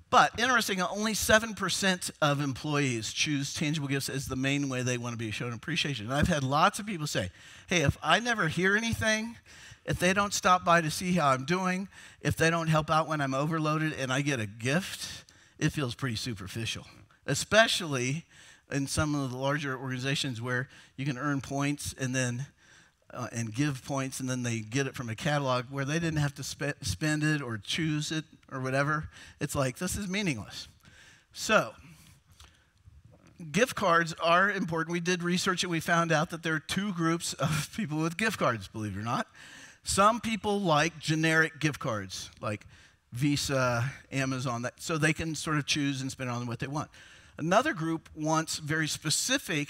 But interesting, only 7% of employees choose tangible gifts as the main way they want to be shown appreciation. And I've had lots of people say, hey, if I never hear anything, if they don't stop by to see how I'm doing, if they don't help out when I'm overloaded and I get a gift, it feels pretty superficial, especially in some of the larger organizations where you can earn points and then and give points, and then they get it from a catalog where they didn't have to spend it or choose it or whatever. It's like, this is meaningless. So, gift cards are important. We did research and we found out that there are 2 groups of people with gift cards, believe it or not. Some people like generic gift cards, like Visa, Amazon, so they can sort of choose and spend on what they want. Another group wants very specific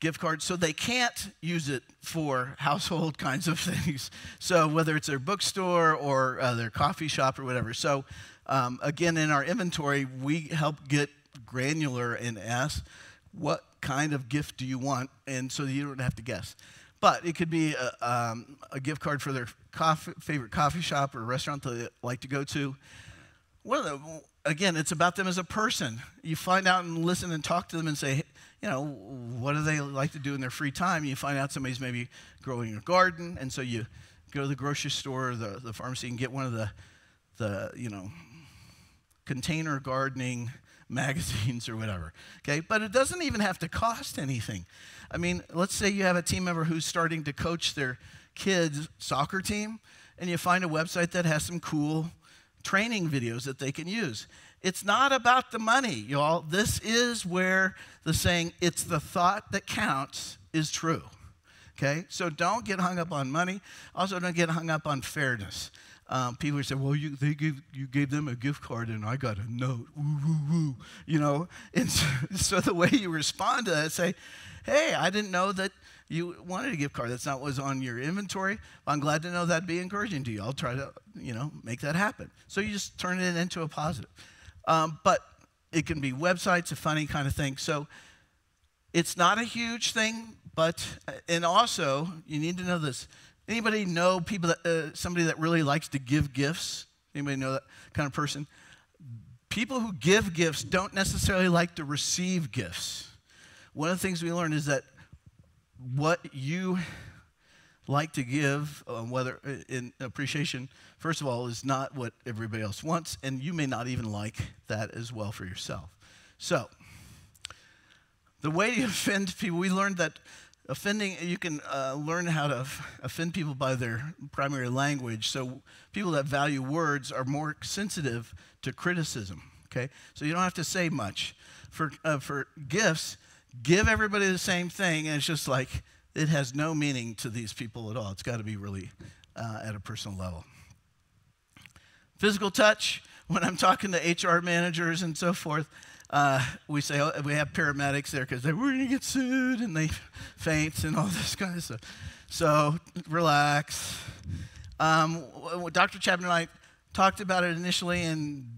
gift cards, so they can't use it for household kinds of things. So whether it's their bookstore or their coffee shop or whatever. So again, in our inventory, we help get granular and ask, what kind of gift do you want? And so you don't have to guess. But it could be a gift card for their favorite coffee shop or restaurant they like to go to. Again, it's about them as a person. You find out and listen and talk to them and say, what do they like to do in their free time? You find out somebody's maybe growing a garden, and so you go to the grocery store or the pharmacy and get one of the container gardening magazines or whatever, okay? But it doesn't even have to cost anything. I mean, let's say you have a team member who's starting to coach their kids' soccer team, and you find a website that has some cool training videos that they can use. It's not about the money, y'all. This is where the saying, it's the thought that counts, is true. Okay? So don't get hung up on money. Also, don't get hung up on fairness. People say, well, you gave them a gift card and I got a note. Woo, woo, woo. You know? And so the way you respond to that, say, hey, I didn't know that you wanted a gift card. That's not what was on your inventory. I'm glad to know that'd be encouraging to you. I'll try to, make that happen. So you just turn it into a positive. But it can be websites, a funny kind of thing. So it's not a huge thing, and also you need to know this. Anybody know people that somebody that really likes to give gifts? Anybody know that kind of person? People who give gifts don't necessarily like to receive gifts. One of the things we learned is that what you like to give, whether in appreciation, first of all, is not what everybody else wants, and you may not even like that as well for yourself. So, the way to offend people, we learned that offending, you can learn how to offend people by their primary language. So, people that value words are more sensitive to criticism, okay? So, you don't have to say much. For gifts, give everybody the same thing, and it's just like, it has no meaning to these people at all. It's got to be really at a personal level. Physical touch, when I'm talking to HR managers and so forth, we say, we have paramedics there because we're going to get sued, and they faint and all this kind of stuff. So relax. Dr. Chapman and I talked about it initially and,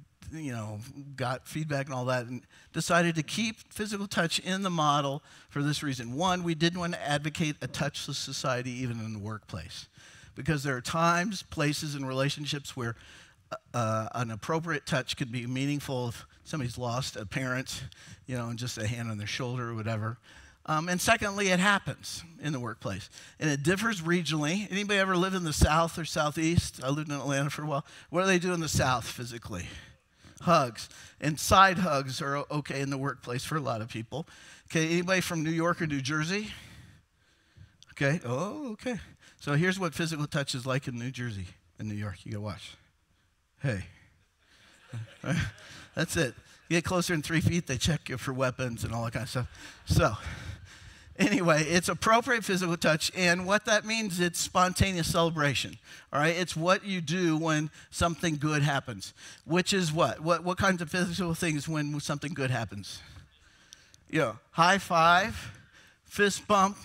got feedback and all that, and decided to keep physical touch in the model for this reason. One, we didn't want to advocate a touchless society even in the workplace, because there are times, places, and relationships where an appropriate touch could be meaningful if somebody's lost a parent, and just a hand on their shoulder or whatever. And secondly, it happens in the workplace. And it differs regionally. Anybody ever live in the South or Southeast? I lived in Atlanta for a while. What do they do in the South physically? Hugs. And side hugs are okay in the workplace for a lot of people. Okay, anybody from New York or New Jersey? Okay, okay. So here's what physical touch is like in New Jersey and New York. You gotta watch. Hey. That's it. You get closer than 3 feet, they check you for weapons and all that kind of stuff. So, anyway, it's appropriate physical touch, and what that means, it's spontaneous celebration. All right, it's what you do when something good happens, which is what? What kinds of physical things when something good happens? High five, fist bump,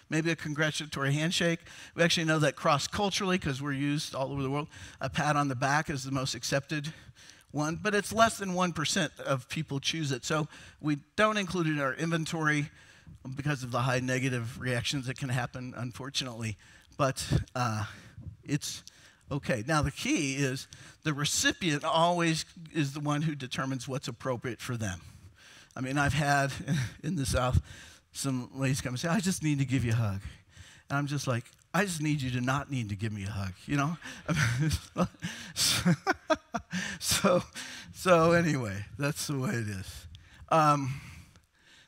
maybe a congratulatory handshake. We actually know that cross-culturally, because we're used all over the world, a pat on the back is the most accepted one, but it's less than 1% of people choose it. So we don't include it in our inventory because of the high negative reactions that can happen, unfortunately. But it's okay. Now, the key is the recipient always is the one who determines what's appropriate for them. I mean, I've had in the South some ladies come and say, I just need to give you a hug. And I'm just like, I just need you to not need to give me a hug, So anyway, that's the way it is.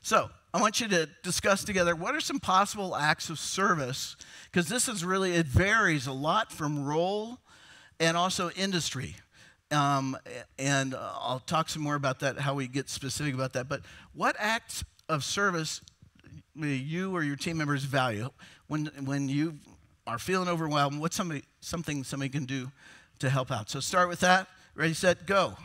So I want you to discuss together what are some possible acts of service, because this is really, it varies a lot from role and also industry. And I'll talk some more about that, how we get specific about that. But what acts of service you or your team members value when you are feeling overwhelmed? What's something somebody can do to help out? So start with that. Ready, set, go.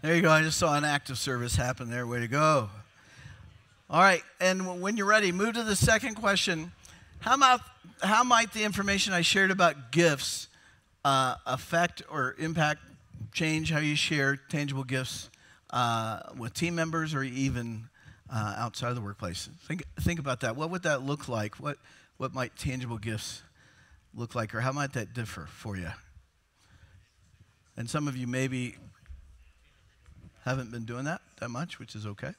There you go. I just saw an act of service happen there. Way to go. All right, and when you're ready, move to the second question. How might the information I shared about gifts affect or impact, change how you share tangible gifts with team members or even outside of the workplace? Think about that. What would that look like? What might tangible gifts look like, or how might that differ for you? And some of you maybe haven't been doing that much, which is okay.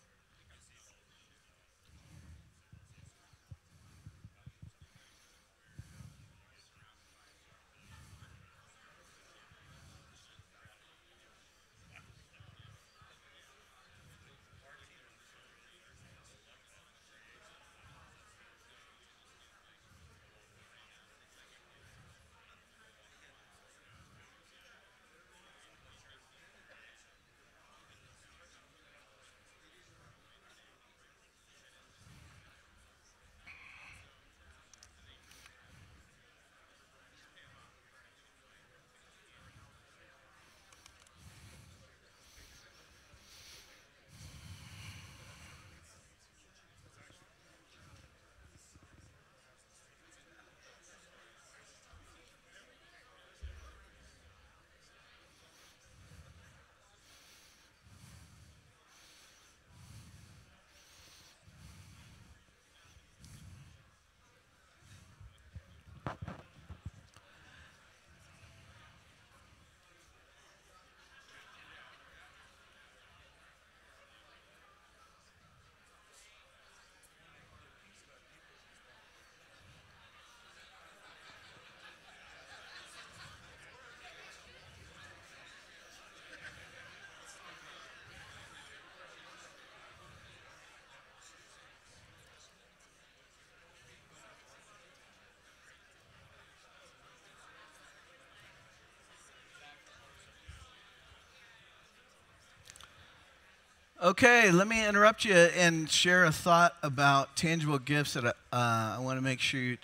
Okay, let me interrupt you and share a thought about tangible gifts that I want to make sure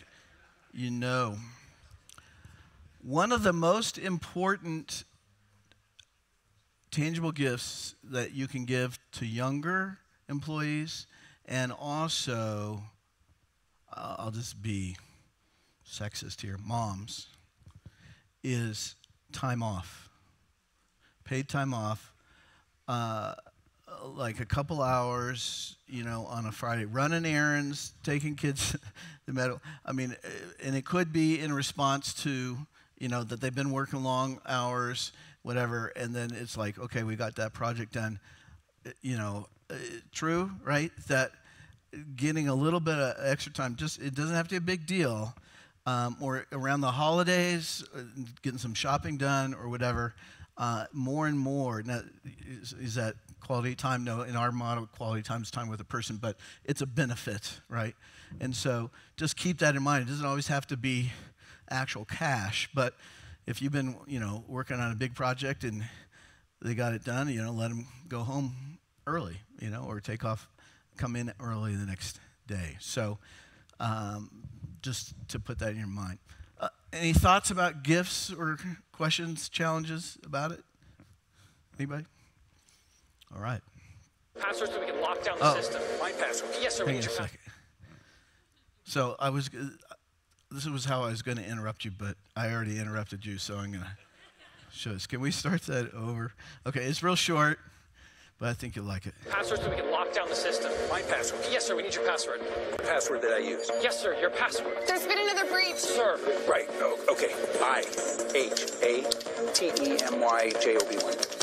you know. One of the most important tangible gifts that you can give to younger employees, and also, I'll just be sexist here, moms, is time off. Paid time off. Like a couple hours, on a Friday, running errands, taking kids to the medical. I mean, and it could be in response to, that they've been working long hours, whatever, and then it's like, okay, we got that project done. True, right? That getting a little bit of extra time, it doesn't have to be a big deal, or around the holidays, getting some shopping done or whatever. More and more, now, is that quality time? No, in our model, quality time is time with a person, but it's a benefit, right? And so just keep that in mind. It doesn't always have to be actual cash, but if you've been, working on a big project and they got it done, let them go home early, or take off, come in early the next day. So just to put that in your mind. Any thoughts about gifts or questions, challenges about it? Anybody? All right. Password so we can lock down the system. My password. Yes, sir. Hang on a second. So this was how I was going to interrupt you, but I already interrupted you, so I'm going to show this. Can we start that over? Okay, it's real short, but I think you'll like it. Password so we can lock down the system. My password. Yes, sir. We need your password. The password that I use. Yes, sir. Your password. There's been another breach. Sir. Right. Oh, okay. IHATEMYJOB1.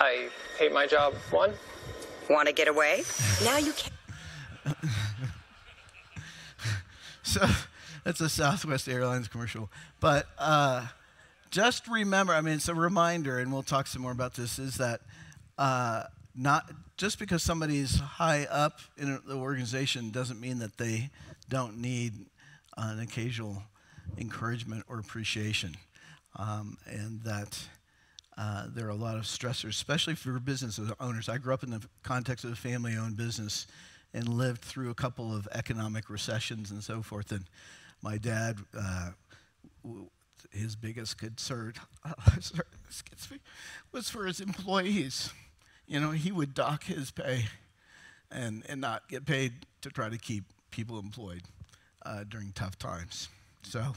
I hate my job. One. Want to get away? Now you can. So that's a Southwest Airlines commercial. But just remember, it's a reminder, and we'll talk some more about this, is that not just because somebody's high up in the organization doesn't mean that they don't need an occasional encouragement or appreciation. And that there are a lot of stressors, especially for business owners. I grew up in the context of a family-owned business and lived through a couple of economic recessions and so forth. And my dad his biggest concern was for his employees. You know, he would dock his pay and not get paid to try to keep people employed during tough times. So,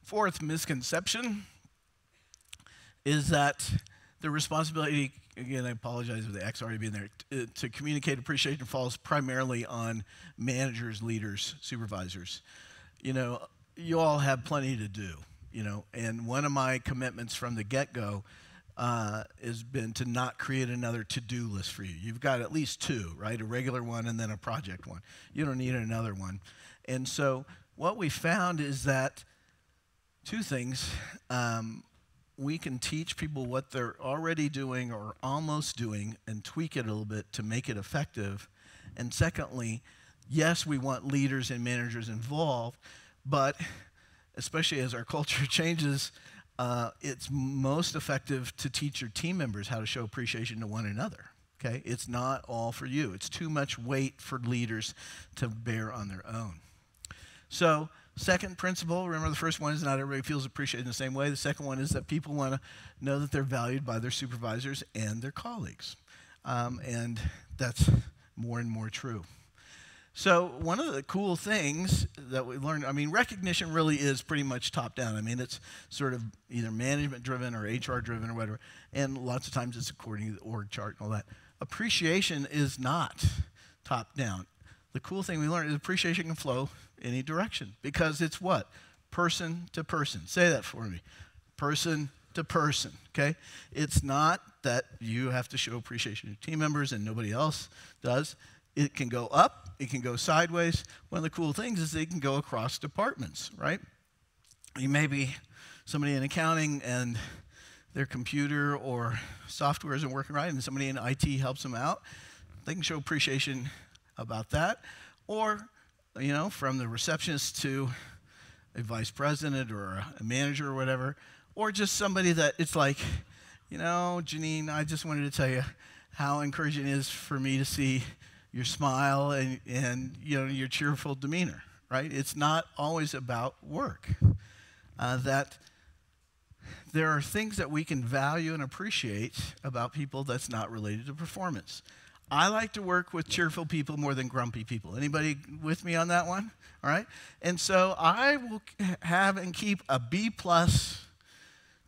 fourth misconception is that the responsibility, again, I apologize for the X already being there, to communicate appreciation falls primarily on managers, leaders, supervisors. You know, you all have plenty to do, you know, and one of my commitments from the get-go has been to not create another to-do list for you. You've got at least two, right? A regular one and then a project one. You don't need another one. And so what we found is that two things. We can teach people what they're already doing or almost doing and tweak it a little bit to make it effective. And secondly, yes, we want leaders and managers involved, but especially as our culture changes, it's most effective to teach your team members how to show appreciation to one another, okay? It's not all for you. It's too much weight for leaders to bear on their own. So, second principle, remember the first one is not everybody feels appreciated in the same way. The second one is that people want to know that they're valued by their supervisors and their colleagues. And that's more and more true. So one of the cool things that we learned, I mean, recognition really is pretty much top down. I mean, it's sort of either management driven or HR driven or whatever. And lots of times it's according to the org chart and all that. Appreciation is not top down. The cool thing we learned is appreciation can flow any direction because it's what? Person to person. Say that for me. Person to person, okay? It's not that you have to show appreciation to your team members and nobody else does. It can go up, it can go sideways. One of the cool things is they can go across departments, right? You may be somebody in accounting and their computer or software isn't working right and somebody in IT helps them out. They can show appreciation about that. Or, you know, from the receptionist to a vice president or a manager or whatever. Or just somebody that it's like, you know, Janine, I just wanted to tell you how encouraging it is for me to see your smile and you know, your cheerful demeanor, right? It's not always about work. That there are things that we can value and appreciate about people that's not related to performance. I like to work with cheerful people more than grumpy people. Anybody with me on that one? All right? And so I will have and keep a B+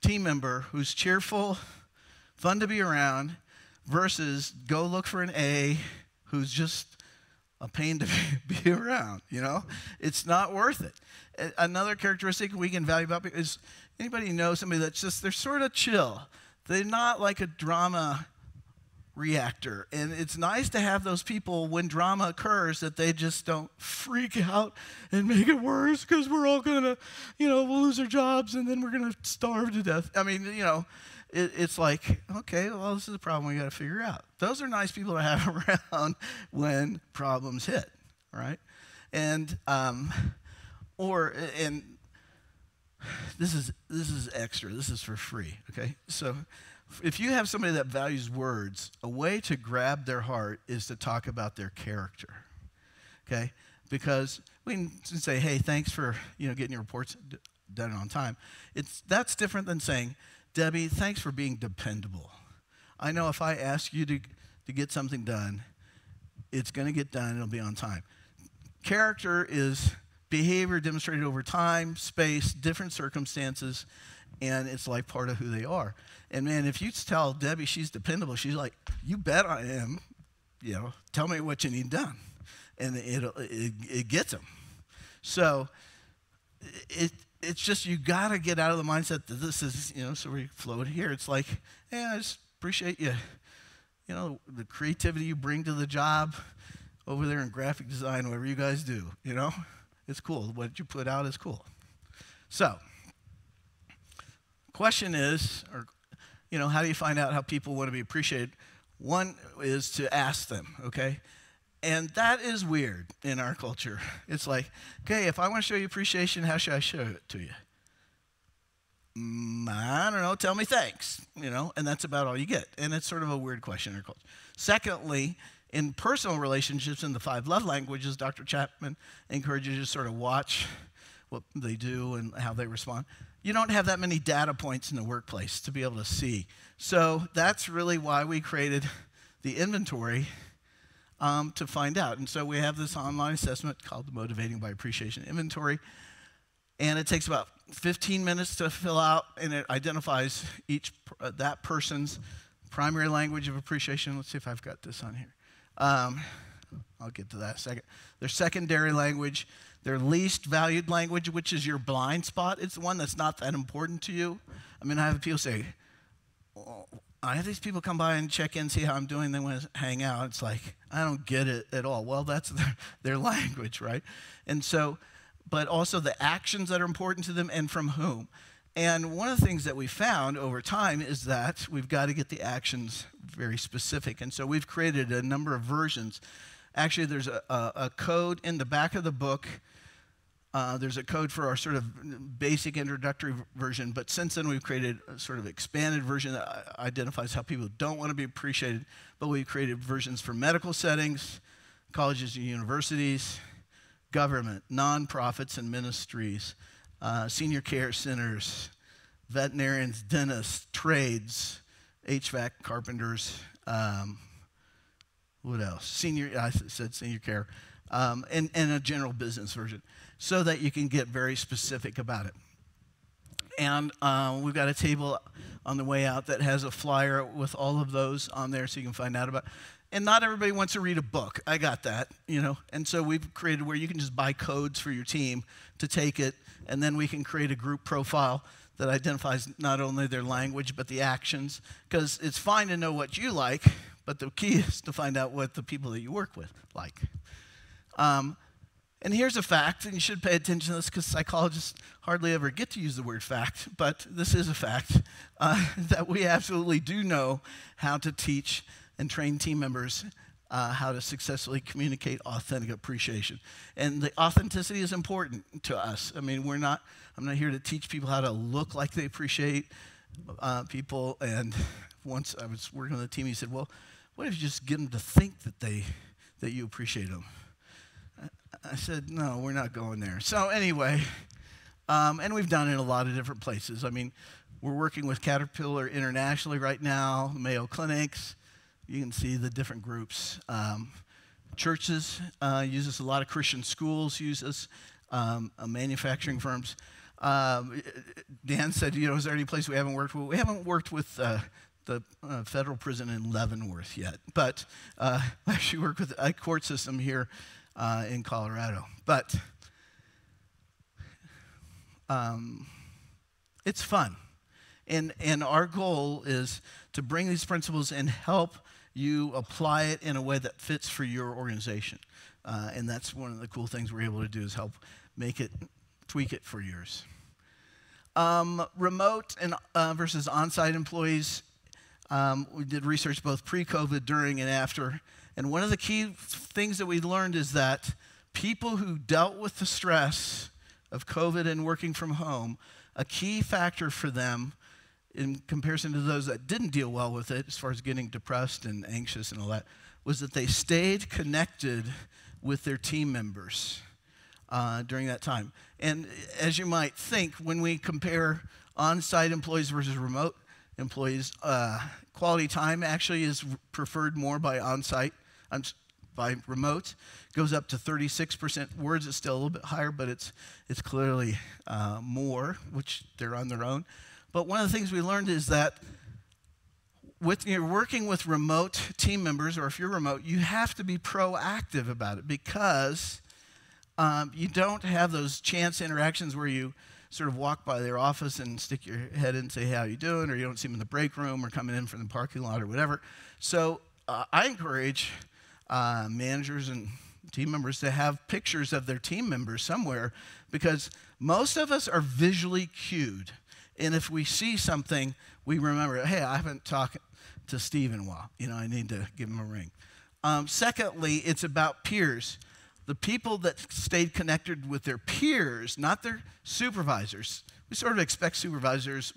team member who's cheerful, fun to be around, versus go look for an A who's just a pain to be around, you know? It's not worth it. Another characteristic we can value about people is anybody know somebody that's just, they're sort of chill. They're not like a drama reactor. And it's nice to have those people when drama occurs that they just don't freak out and make it worse because we're all going to, you know, lose our jobs and then we're going to starve to death. I mean, you know, it's like, okay, well, this is a problem we got to figure out. Those are nice people to have around when problems hit, right? And this is extra. This is for free, okay? So if you have somebody that values words, a way to grab their heart is to talk about their character, okay? Because we can say, hey, thanks for, you know, getting your reports done on time. That's different than saying, Debbie, thanks for being dependable. I know if I ask you to get something done, it's going to get done and it'll be on time. Character is behavior demonstrated over time, space, different circumstances, and it's like part of who they are. And man, if you tell Debbie she's dependable, she's like, you bet I am. You know, tell me what you need done. And it gets them. So it's just you got to get out of the mindset that this is, you know, so we float here. It's like, hey, I just appreciate you, you know, the creativity you bring to the job over there in graphic design, whatever you guys do, you know. It's cool. What you put out is cool. So, question is, or, you know, how do you find out how people want to be appreciated? One is to ask them, okay? And that is weird in our culture. It's like, okay, if I want to show you appreciation, how should I show it to you? I don't know, tell me thanks, you know, and that's about all you get. And it's sort of a weird question in our culture. Secondly, in personal relationships in the 5 love languages, Dr. Chapman encourages you to sort of watch what they do and how they respond. You don't have that many data points in the workplace to be able to see. So that's really why we created the inventory to find out. And so we have this online assessment called the Motivating by Appreciation Inventory. And it takes about 15 minutes to fill out, and it identifies that person's primary language of appreciation. Let's see if I've got this on here. I'll get to that in a second. Their secondary language, their least valued language, which is your blind spot. It's the one that's not that important to you. I mean, I have people say, well, I have these people come by and check in, see how I'm doing, then want to hang out. It's like, I don't get it at all. Well, that's their language, right? And so, but also the actions that are important to them and from whom. And one of the things that we found over time is that we've got to get the actions very specific. And so we've created a number of versions. Actually, there's a code in the back of the book. There's a code for our sort of basic introductory version, but since then we've created a sort of expanded version that identifies how people don't want to be appreciated, but we've created versions for medical settings, colleges and universities, government, nonprofits and ministries, senior care centers, veterinarians, dentists, trades, HVAC carpenters, what else? I said senior care, and a general business version, so that you can get very specific about it. And we've got a table on the way out that has a flyer with all of those on there so you can find out about it. And not everybody wants to read a book. I got that, you know. And so we've created where you can just buy codes for your team to take it, and then we can create a group profile that identifies not only their language but the actions. Because it's fine to know what you like, but the key is to find out what the people that you work with like. And here's a fact, and you should pay attention to this because psychologists hardly ever get to use the word fact, but this is a fact, that we absolutely do know how to teach and train team members how to successfully communicate authentic appreciation. And the authenticity is important to us. I mean, I'm not here to teach people how to look like they appreciate people. And once I was working on the team, he said, well, what if you just get them to think that you appreciate them? I said, no, we're not going there. So anyway, and we've done it in a lot of different places. I mean, we're working with Caterpillar internationally right now, Mayo Clinics. You can see the different groups. Churches use us, a lot of Christian schools use us, manufacturing firms. Dan said, you know, is there any place we haven't worked with? We haven't worked with the federal prison in Leavenworth yet, but I actually work with a court system here in Colorado. But it's fun. And our goal is to bring these principles and help you apply it in a way that fits for your organization. And that's one of the cool things we're able to do is help tweak it for yours. Remote and versus on-site employees. We did research both pre-COVID, during, and after. And one of the key things that we learned is that people who dealt with the stress of COVID and working from home, a key factor for them in comparison to those that didn't deal well with it, as far as getting depressed and anxious and all that, was that they stayed connected with their team members during that time. And as you might think, when we compare on-site employees versus remote employees, quality time actually is preferred more by on-site, by remote. Goes up to 36%. Words is still a little bit higher, but it's clearly more, which they're on their own. But one of the things we learned is that when you're working with remote team members, or if you're remote, you have to be proactive about it, because you don't have those chance interactions where you sort of walk by their office and stick your head in and say, hey, how you doing? Or you don't see them in the break room or coming in from the parking lot or whatever. So I encourage managers and team members to have pictures of their team members somewhere, because most of us are visually cued. And if we see something, we remember, hey, I haven't talked to Steve in a while. You know, I need to give him a ring. Secondly, it's about peers. The people that stayed connected with their peers, not their supervisors. We sort of expect supervisors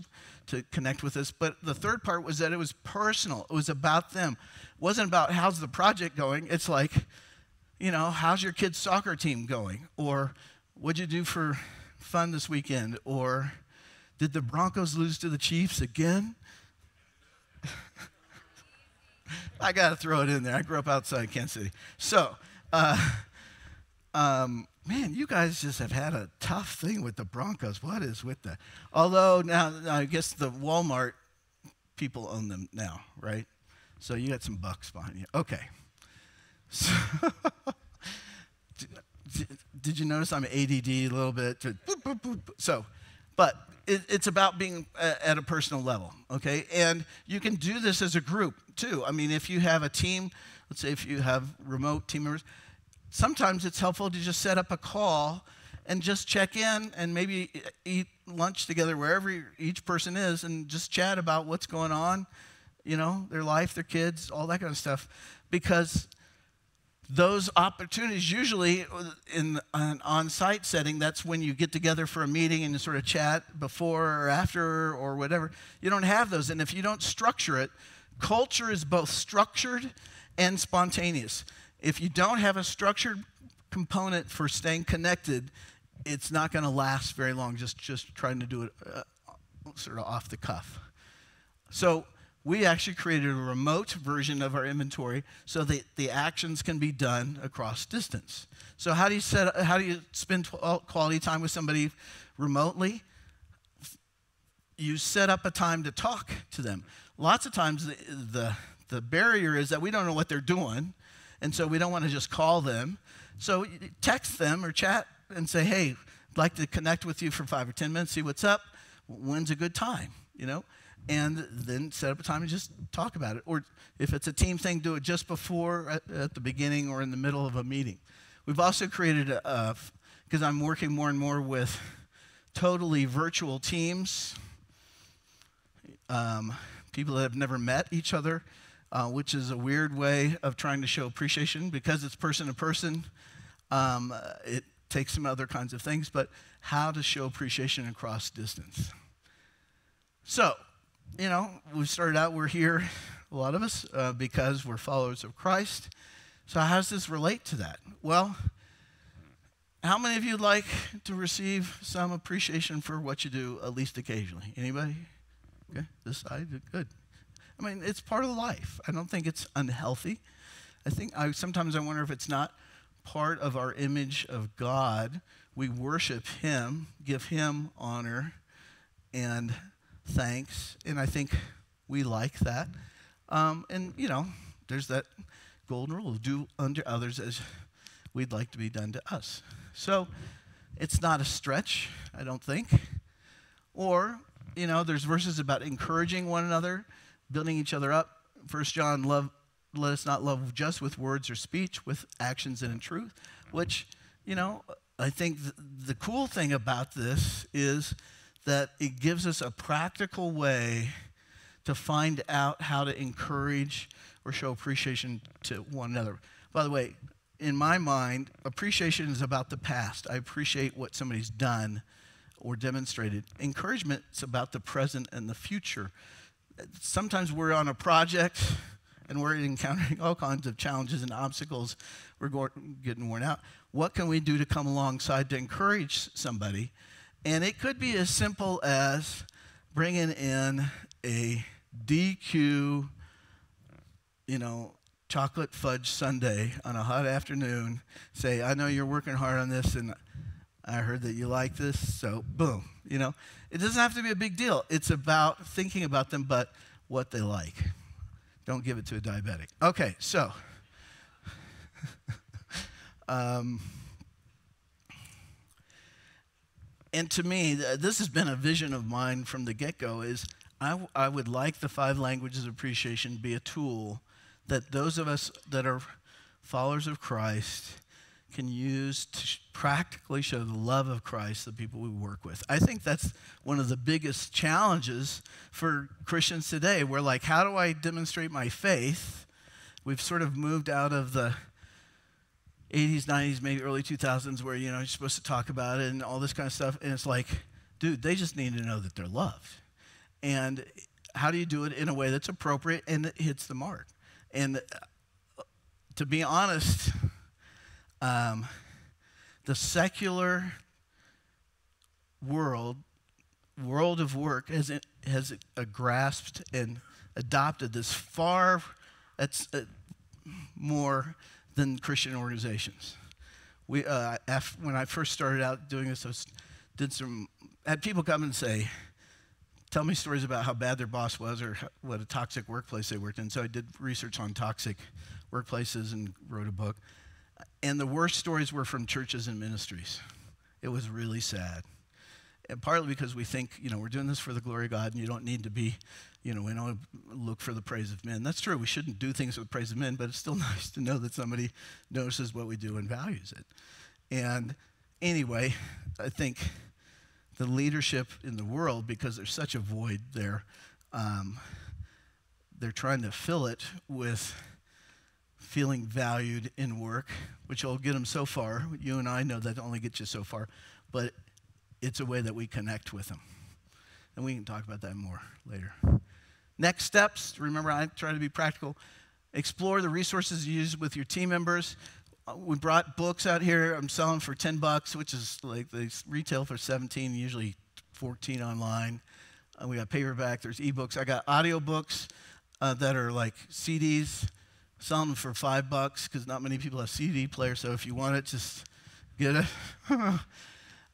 to connect with us, but the third part was that it was personal. It was about them. It wasn't about how's the project going. It's like, you know, how's your kid's soccer team going? Or what'd you do for fun this weekend? Or did the Broncos lose to the Chiefs again? I got to throw it in there. I grew up outside Kansas City. So, man, you guys just have had a tough thing with the Broncos. What is with that? Although now I guess the Walmart people own them now, right? So you got some bucks behind you. Okay. So did you notice I'm ADD a little bit? So, but it's about being at a personal level, okay? And you can do this as a group, too. I mean, if you have a team, let's say if you have remote team members, sometimes it's helpful to just set up a call and just check in and maybe eat lunch together wherever each person is and just chat about what's going on, you know, their life, their kids, all that kind of stuff. Because those opportunities, usually in an on-site setting, that's when you get together for a meeting and you sort of chat before or after or whatever. You don't have those. And if you don't structure it, culture is both structured and spontaneous. If you don't have a structured component for staying connected, it's not going to last very long, just trying to do it sort of off the cuff. So we actually created a remote version of our inventory so that the actions can be done across distance. So how do you spend quality time with somebody remotely? You set up a time to talk to them. Lots of times the barrier is that we don't know what they're doing, and so we don't want to just call them. So text them or chat and say, hey, I'd like to connect with you for 5 or 10 minutes, see what's up. When's a good time, you know? And then set up a time and just talk about it. Or if it's a team thing, do it just before, at the beginning, or in the middle of a meeting. We've also created because I'm working more and more with totally virtual teams, people that have never met each other, which is a weird way of trying to show appreciation. Because it's person to person, it takes some other kinds of things, but how to show appreciation across distance. So, you know, we started out, we're here, a lot of us, because we're followers of Christ. So how does this relate to that? Well, how many of you would like to receive some appreciation for what you do, at least occasionally? Anybody? Okay, this side, good. I mean, it's part of life. I don't think it's unhealthy. Sometimes I wonder if it's not part of our image of God. We worship Him, give Him honor and thanks, and I think we like that. And, you know, there's that golden rule, do unto others as we'd like to be done to us. So it's not a stretch, I don't think. Or, you know, there's verses about encouraging one another, building each other up. 1 John, let us not love just with words or speech, with actions and in truth, which, you know, I think the cool thing about this is that it gives us a practical way to find out how to encourage or show appreciation to one another. By the way, in my mind, appreciation is about the past. I appreciate what somebody's done or demonstrated. Encouragement is about the present and the future. Sometimes we're on a project and we're encountering all kinds of challenges and obstacles. We're getting worn out. What can we do to come alongside to encourage somebody? And it could be as simple as bringing in a DQ, you know, chocolate fudge sundae on a hot afternoon. Say, I know you're working hard on this, and I heard that you like this, so boom. You know, it doesn't have to be a big deal. It's about thinking about them, but what they like. Don't give it to a diabetic. Okay, so. And to me, this has been a vision of mine from the get-go, is I would like the 5 languages of appreciation be a tool that those of us that are followers of Christ can use to practically show the love of Christ to the people we work with. I think that's one of the biggest challenges for Christians today. We're like, how do I demonstrate my faith? We've sort of moved out of the 80s, 90s, maybe early 2000s where, you know, you're supposed to talk about it and all this kind of stuff. And it's like, dude, they just need to know that they're loved. And how do you do it in a way that's appropriate and that hits the mark? And to be honest, the secular world of work has grasped and adopted this far more than Christian organizations. When I first started out doing this, had people come and say, tell me stories about how bad their boss was or what a toxic workplace they worked in. So I did research on toxic workplaces and wrote a book. And the worst stories were from churches and ministries. It was really sad. And partly because we think, we're doing this for the glory of God, and you don't need to be, we don't look for the praise of men. That's true. We shouldn't do things for the praise of men, but it's still nice to know that somebody notices what we do and values it. And anyway, I think the leadership in the world, because there's such a void there, they're trying to fill it with feeling valued in work, which will get them so far. You and I know that only gets you so far, but it's a way that we connect with them. And we can talk about that more later. Next steps, remember I try to be practical. Explore the resources you use with your team members. We brought books out here. I'm selling for $10, which is like they retail for $17, usually $14 online. We got paperback, there's ebooks. I got audiobooks that are like CDs. Selling them for $5 because not many people have CD players. So if you want it, just get it.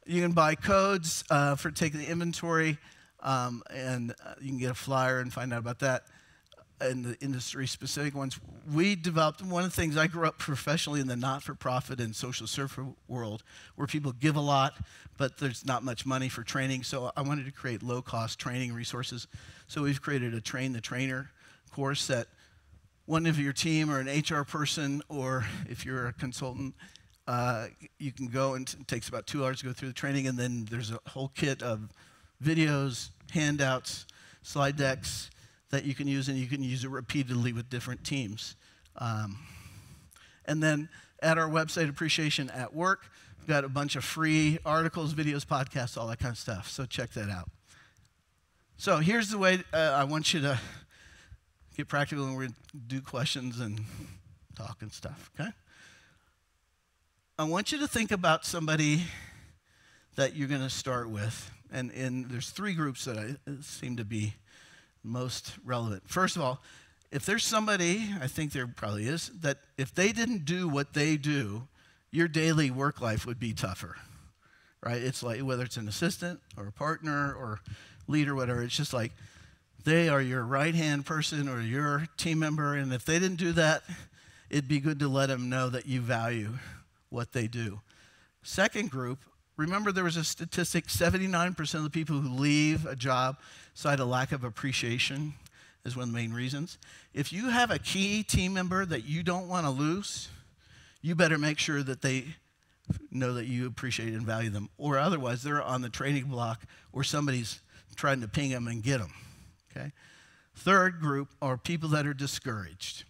You can buy codes for taking the inventory, and you can get a flyer and find out about that. And the industry-specific ones. We developed, one of the things, I grew up professionally in the not-for-profit and social service world where people give a lot, but there's not much money for training. So I wanted to create low-cost training resources. So we've created a Train the Trainer course that one of your team or an HR person, or if you're a consultant, you can go, and it takes about 2 hours to go through the training, and then there's a whole kit of videos, handouts, slide decks that you can use, and you can use it repeatedly with different teams. And then at our website, Appreciation at Work, we've got a bunch of free articles, videos, podcasts, all that kind of stuff, so check that out. So here's the way I want you to get practical, and we're going to do questions and talk and stuff, okay? I want you to think about somebody that you're going to start with, and there's 3 groups that seem to be most relevant. First of all, if there's somebody, I think there probably is, that if they didn't do what they do, your daily work life would be tougher, right? It's like whether it's an assistant or a partner or leader, whatever, it's just like they are your right-hand person or your team member, and if they didn't do that, it'd be good to let them know that you value what they do. Second group, remember there was a statistic, 79% of the people who leave a job cite a lack of appreciation as one of the main reasons. If you have a key team member that you don't want to lose, you better make sure that they know that you appreciate and value them, or otherwise they're on the trading block or somebody's trying to ping them and get them. Okay? Third group are people that are discouraged.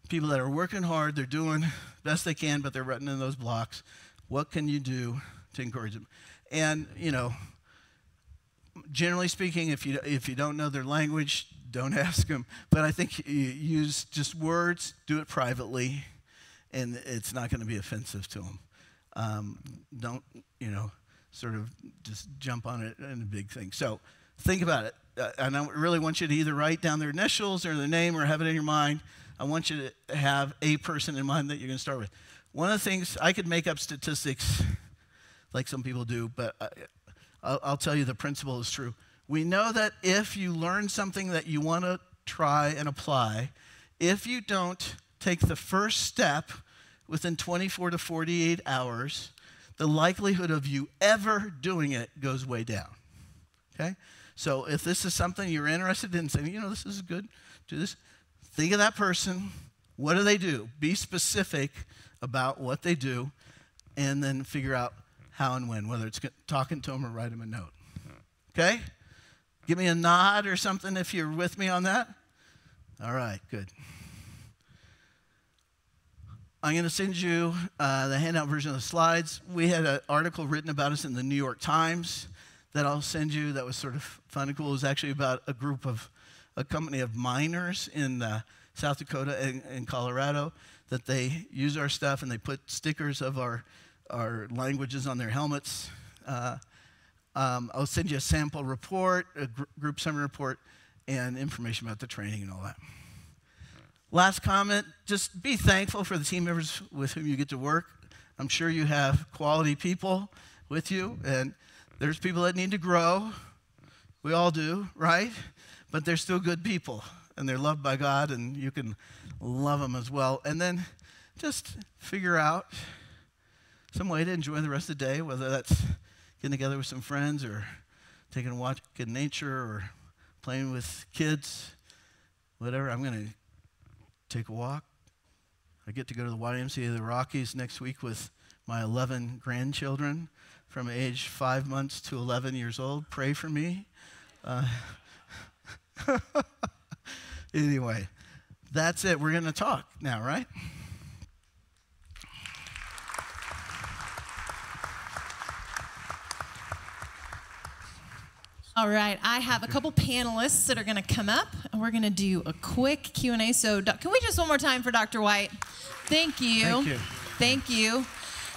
People that are working hard, they're doing the best they can, but they're running in those blocks. What can you do to encourage them? And, generally speaking, if you don't know their language, don't ask them. But I think you use just words, do it privately, and it's not going to be offensive to them. Don't, sort of just jump on it in a big thing. So think about it. And I really want you to either write down their initials or their name or have it in your mind. I want you to have a person in mind that you're going to start with. One of the things, I could make up statistics like some people do, but I'll tell you the principle is true. We know that if you learn something that you want to try and apply, if you don't take the first step within 24 to 48 hours, the likelihood of you ever doing it goes way down, okay? So if this is something you're interested in, saying, this is good, do this, think of that person. What do they do? Be specific about what they do, and then figure out how and when, whether it's talking to them or write them a note. Okay? Give me a nod or something if you're with me on that. All right, good. I'm going to send you the handout version of the slides. We had an article written about us in the New York Times that I'll send you that was sort of fun and cool. It was actually about a company of miners in South Dakota and Colorado, that they use our stuff and they put stickers of our languages on their helmets. I'll send you a sample report, a group summary report, and information about the training and all that. Last comment, just be thankful for the team members with whom you get to work. I'm sure you have quality people with you, and there's people that need to grow. We all do, right? But they're still good people, and they're loved by God, and you can love them as well. And then just figure out some way to enjoy the rest of the day, whether that's getting together with some friends or taking a walk in nature or playing with kids, whatever. I'm going to take a walk. I get to go to the YMCA of the Rockies next week with my 11 grandchildren from age 5 months to 11 years old. Pray for me. Anyway, that's it. We're going to talk now, right? All right, I have a couple panelists that are going to come up, and we're going to do a quick Q&A. So can we just one more time for Dr. White? Thank you. Thank you. Thank you.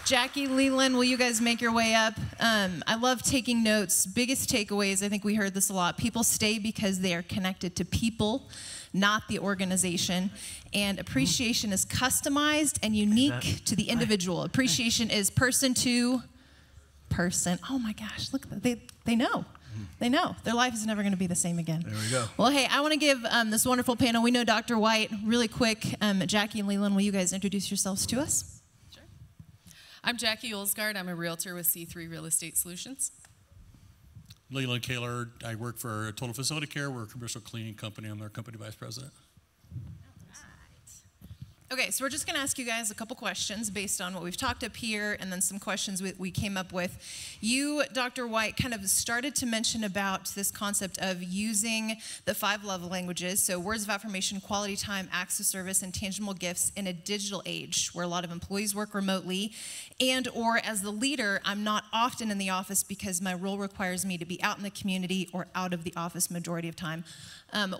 Jackie, Leland, will you guys make your way up? I love taking notes. Biggest takeaways, I think we heard this a lot. People stay because they are connected to people, not the organization. And appreciation is customized and unique to the individual. Appreciation is person to person. Oh my gosh, look, they know. They know. Their life is never going to be the same again. There we go. Well, hey, I want to give this wonderful panel. We know Dr. White. Really quick, Jackie and Leland, will you guys introduce yourselves to us? Sure. I'm Jackie Olsgard. I'm a realtor with C3 Real Estate Solutions. Leland, Kehler. I work for Total Facility Care. We're a commercial cleaning company. I'm their company vice president. Okay, so we're just going to ask you guys a couple questions based on what we've talked up here and then some questions we came up with. You, Dr. White, kind of started to mention about this concept of using the 5 love languages, so words of affirmation, quality time, acts of service, and tangible gifts in a digital age where a lot of employees work remotely, and or as the leader, I'm not often in the office because my role requires me to be out in the community or out of the office majority of time.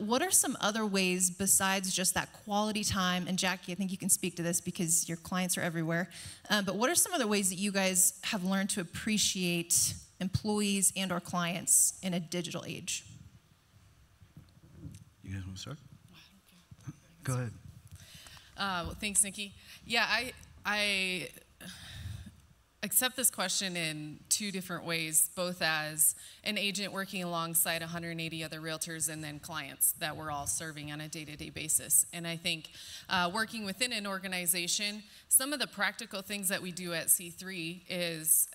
What are some other ways besides just that quality time? And Jackie, I think you can speak to this because your clients are everywhere. But what are some other ways that you guys have learned to appreciate employees and or clients in a digital age? You guys want to start? Go ahead. Well, thanks, Nikki. Yeah, I accept this question in 2 different ways, both as an agent working alongside 180 other realtors and then clients that we're all serving on a day-to-day basis. And I think working within an organization, some of the practical things that we do at C3 is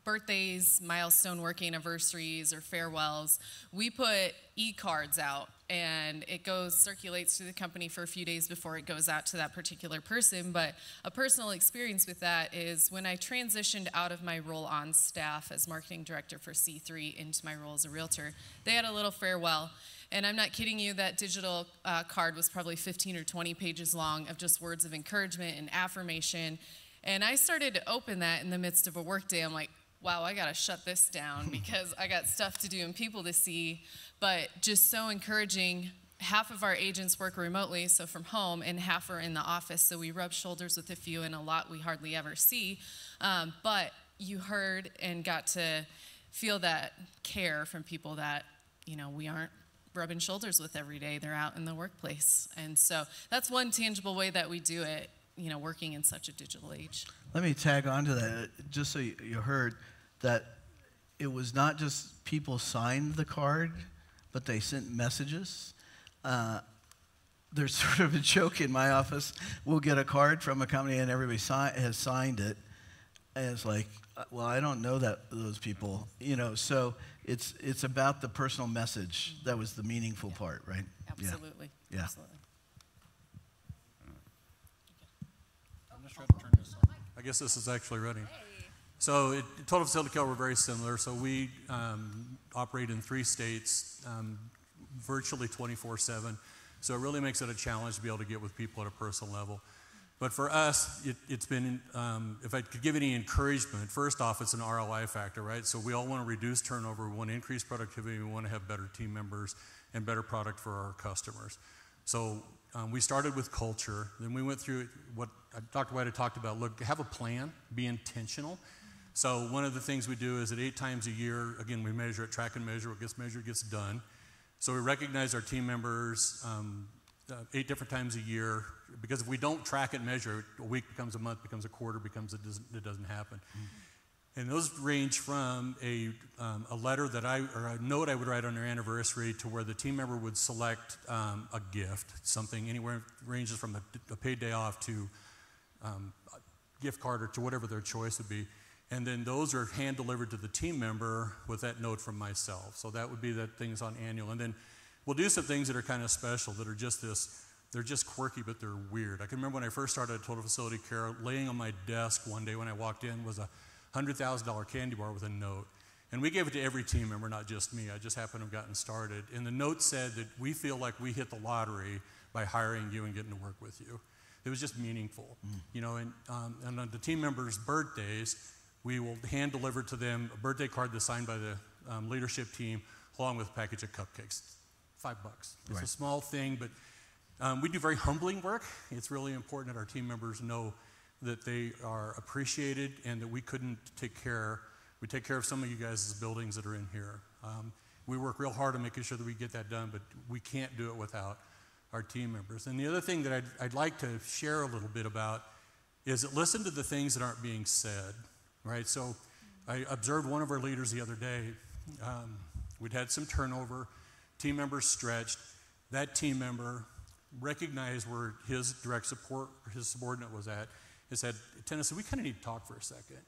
birthdays, milestone work anniversaries, or farewells. We put e-cards out, and it circulates through the company for a few days before it goes out to that particular person. But a personal experience with that is when I transitioned out of my role on staff as marketing director for C3 into my role as a realtor, they had a little farewell. And I'm not kidding you, that digital card was probably 15 or 20 pages long of just words of encouragement and affirmation. And I started to open that in the midst of a workday. I'm like, wow, I got to shut this down because I got stuff to do and people to see. But just so encouraging. Half of our agents work remotely, so from home, and half are in the office. So we rub shoulders with a few, and a lot we hardly ever see. But you heard and got to feel that care from people that, we aren't rubbing shoulders with every day. They're out in the workplace. And so that's one tangible way that we do it, working in such a digital age. Let me tag on to that, just so you heard that it was not just people signed the card, but they sent messages. There's sort of a joke in my office. We'll get a card from a company and everybody has signed it. And it's like, well, I don't know those people. So it's about the personal message. That was the meaningful part, right? Absolutely. Yeah. Absolutely. I'm just trying to turn this on. I guess this is actually running. So at Total Facility Care, we're very similar. So we operate in 3 states, virtually 24/7. So it really makes it a challenge to be able to get with people at a personal level. But for us, it's been, if I could give any encouragement, first off, it's an ROI factor, right? So we all want to reduce turnover, we want to increase productivity, we want to have better team members and better product for our customers. So we started with culture, then we went through what Dr. White had talked about. Look, have a plan, be intentional. So one of the things we do is that 8 times a year, again, we measure it, track and measure. What gets measured gets done. So we recognize our team members 8 different times a year, because if we don't track and measure it, a week becomes a month, becomes a quarter, it doesn't happen. And those range from a letter or a note I would write on their anniversary to where the team member would select a gift, something anywhere ranges from a paid day off to a gift card or to whatever their choice would be. And then those are hand delivered to the team member with that note from myself. So that would be that things on annual. And then we'll do some things that are kind of special, that are just they're just quirky, but they're weird. I can remember when I first started at Total Facility Care, laying on my desk one day when I walked in was a $100,000 candy bar with a note. And we gave it to every team member, not just me. I just happened to have gotten started. And the note said that we feel like we hit the lottery by hiring you and getting to work with you. It was just meaningful, you know. And on the team members' birthdays, we will hand deliver to them a birthday card that's signed by the leadership team, along with a package of cupcakes. $5. It's a small thing, but we do very humbling work. It's really important that our team members know that they are appreciated and that we take care of some of you guys' buildings that are in here. We work real hard on making sure that we get that done, but we can't do it without our team members. And the other thing that I'd like to share a little bit about is that listen to the things that aren't being said, right? So I observed one of our leaders the other day. We'd had some turnover, team members stretched. That team member recognized where his direct support, his subordinate was at, and said, Tennessee, we kind of need to talk for a second.